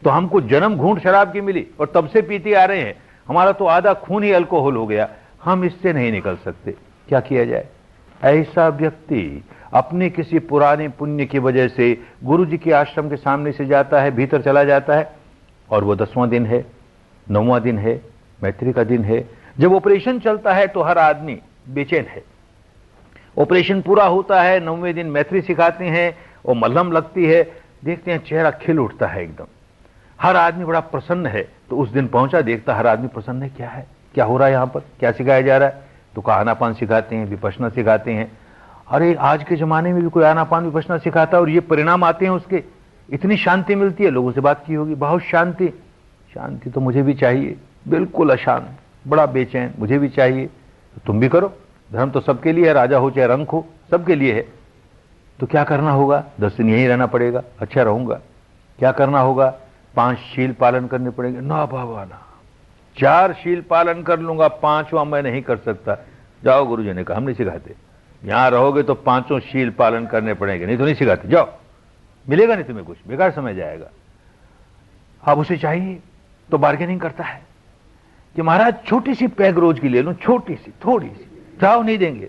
तो हमको जन्म घूंट शराब की मिली और तब से पीते आ रहे हैं, हमारा तो आधा खून ही अल्कोहल हो गया, हम इससे नहीं निकल सकते। क्या किया जाए? ऐसा व्यक्ति अपने किसी पुराने पुण्य की वजह से गुरु जी के आश्रम के सामने से जाता है, भीतर चला जाता है, और वो 10वां दिन है, 9वां दिन है, मैत्री का दिन है, जब ऑपरेशन चलता है तो हर आदमी बेचैन है। ऑपरेशन पूरा होता है, 9वें दिन मैत्री सिखाते हैं और मलहम लगती है, देखते हैं चेहरा खिल उठता है एकदम, हर आदमी बड़ा प्रसन्न है। तो उस दिन पहुंचा, देखता हर आदमी प्रसन्न है, क्या है, क्या हो रहा है, यहां पर क्या सिखाया जा रहा है? तो आनापान सिखाते हैं, विपश्यना सिखाते हैं। अरे आज के जमाने में भी कोई आनापान विपश्यना सिखाता है और ये परिणाम आते हैं उसके, इतनी शांति मिलती है। लोगों से बात की होगी, बहुत शांति, शांति तो मुझे भी चाहिए, बिल्कुल अशांत, बड़ा बेचैन, मुझे भी चाहिए। तो तुम भी करो, धर्म तो सबके लिए है, राजा हो चाहे रंक हो, सबके लिए है। तो क्या करना होगा? 10 दिन यहीं रहना पड़ेगा। अच्छा रहूंगा। क्या करना होगा? 5 शील पालन करने पड़ेंगे। ना बाबा ना, 4 शील पालन कर लूंगा, 5वां मैं नहीं कर सकता। जाओ, गुरुजी ने कहा, हम नहीं सिखाते, यहां रहोगे तो 5 शील पालन करने पड़ेंगे, नहीं तो नहीं सिखाते, जाओ, मिलेगा नहीं तुम्हें कुछ, बेकार समय जाएगा। अब उसे चाहिए तो बार्गेनिंग करता है कि महाराज छोटी सी पैग रोज की ले लूं, छोटी सी, थोड़ी सी, जाओ नहीं देंगे,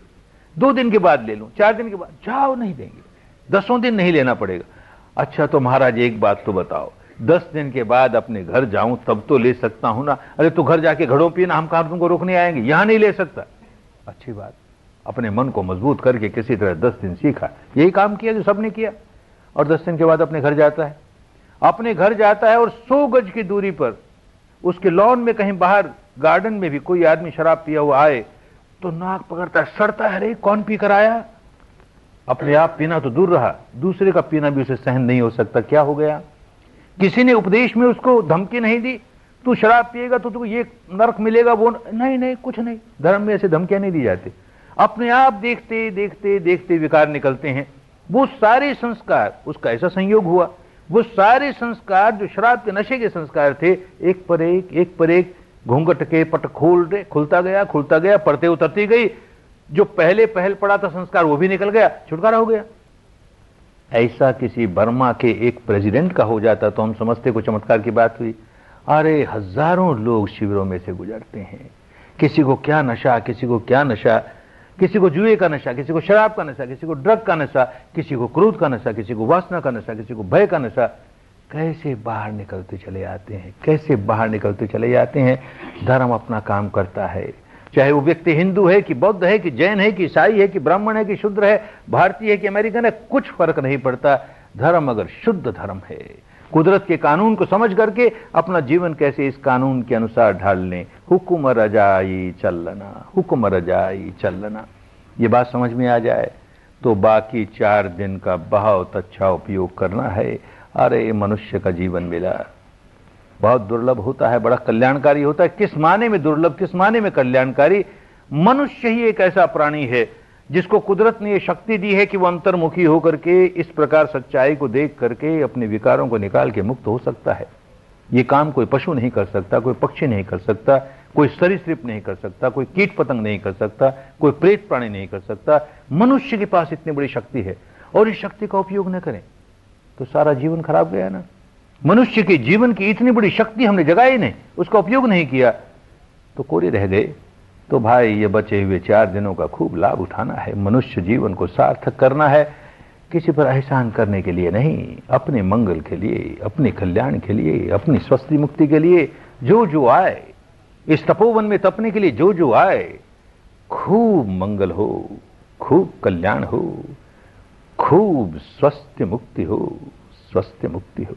2 दिन के बाद ले लूं, 4 दिन के बाद, जाओ नहीं देंगे, 10वें दिन नहीं लेना पड़ेगा। अच्छा तो महाराज एक बात तो बताओ, 10 दिन के बाद अपने घर जाऊं तब तो ले सकता हूं ना। अरे तो घर जाके घड़ों पीना, हम कहां तुमको रोकने आएंगे, यहां नहीं ले सकता। अच्छी बात, अपने मन को मजबूत करके किसी तरह 10 दिन सीखा, यही काम किया जो सबने किया। और 10 दिन के बाद अपने घर जाता है, अपने घर जाता है और 100 गज की दूरी पर उसके लॉन में कहीं बाहर गार्डन में भी कोई आदमी शराब पिया हुआ आए तो नाक पकड़ता है, सड़ता है, अरे कौन पी कर आया। अपने आप पीना तो दूर रहा, दूसरे का पीना भी उसे सहन नहीं हो सकता। क्या हो गया? किसी ने उपदेश में उसको धमकी नहीं दी, तू शराब पिएगा तो तुझको ये नरक मिलेगा, वो नहीं नहीं, कुछ नहीं, धर्म में ऐसे धमकियां नहीं दी जाती। अपने आप देखते देखते देखते विकार निकलते हैं। वो सारे संस्कार, उसका ऐसा संयोग हुआ, वो सारे संस्कार जो शराब के नशे के संस्कार थे, एक पर एक घूंघट के पट खुलता गया, पड़ते उतरती गई। जो पहले पहल पड़ा था संस्कार वो भी निकल गया, छुटकारा हो गया। ऐसा किसी बर्मा के एक प्रेसिडेंट का हो जाता तो हम समझते को चमत्कार की बात हुई। अरे हजारों लोग शिविरों में से गुजरते हैं, किसी को क्या नशा, किसी को क्या नशा, किसी को जुए का नशा, किसी को शराब का नशा, किसी को ड्रग का नशा, किसी को क्रोध का नशा, किसी को वासना का नशा, किसी को भय का नशा। कैसे बाहर निकलते चले आते हैं, कैसे बाहर निकलते चले जाते हैं। धर्म अपना काम करता है, चाहे वो व्यक्ति हिंदू है कि बौद्ध है कि जैन है कि ईसाई है कि ब्राह्मण है कि शूद्र है, भारतीय है कि अमेरिकन है, कुछ फर्क नहीं पड़ता। धर्म अगर शुद्ध धर्म है, कुदरत के कानून को समझ करके अपना जीवन कैसे इस कानून के अनुसार ढाल लें। हुक्म रजाई चलना, हुक्म रजाई चलना, ये बात समझ में आ जाए तो बाकी 4 दिन का बहुत अच्छा उपयोग करना है। अरे मनुष्य का जीवन मिला, बहुत दुर्लभ होता है, बड़ा कल्याणकारी होता है। किस माने में दुर्लभ, किस माने में कल्याणकारी? मनुष्य ही एक ऐसा प्राणी है जिसको कुदरत ने यह शक्ति दी है कि वह अंतर्मुखी होकर के इस प्रकार सच्चाई को देख करके अपने विकारों को निकाल के मुक्त हो सकता है। ये काम कोई पशु नहीं कर सकता, कोई पक्षी नहीं कर सकता, कोई सरीसृप नहीं कर सकता, कोई कीट पतंग नहीं कर सकता, कोई प्रेत प्राणी नहीं कर सकता। मनुष्य के पास इतनी बड़ी शक्ति है और इस शक्ति का उपयोग न करें तो सारा जीवन खराब गया ना। मनुष्य के जीवन की इतनी बड़ी शक्ति हमने जगाई नहीं, उसका उपयोग नहीं किया तो कोरे रह गए। तो भाई ये बचे हुए 4 दिनों का खूब लाभ उठाना है, मनुष्य जीवन को सार्थक करना है, किसी पर एहसान करने के लिए नहीं, अपने मंगल के लिए, अपने कल्याण के लिए, अपनी स्वस्थ मुक्ति के लिए। जो जो आए इस तपोवन में तपने के लिए, जो जो आए, खूब मंगल हो, खूब कल्याण हो, खूब स्वस्थ मुक्ति हो, स्वस्थ मुक्ति हो।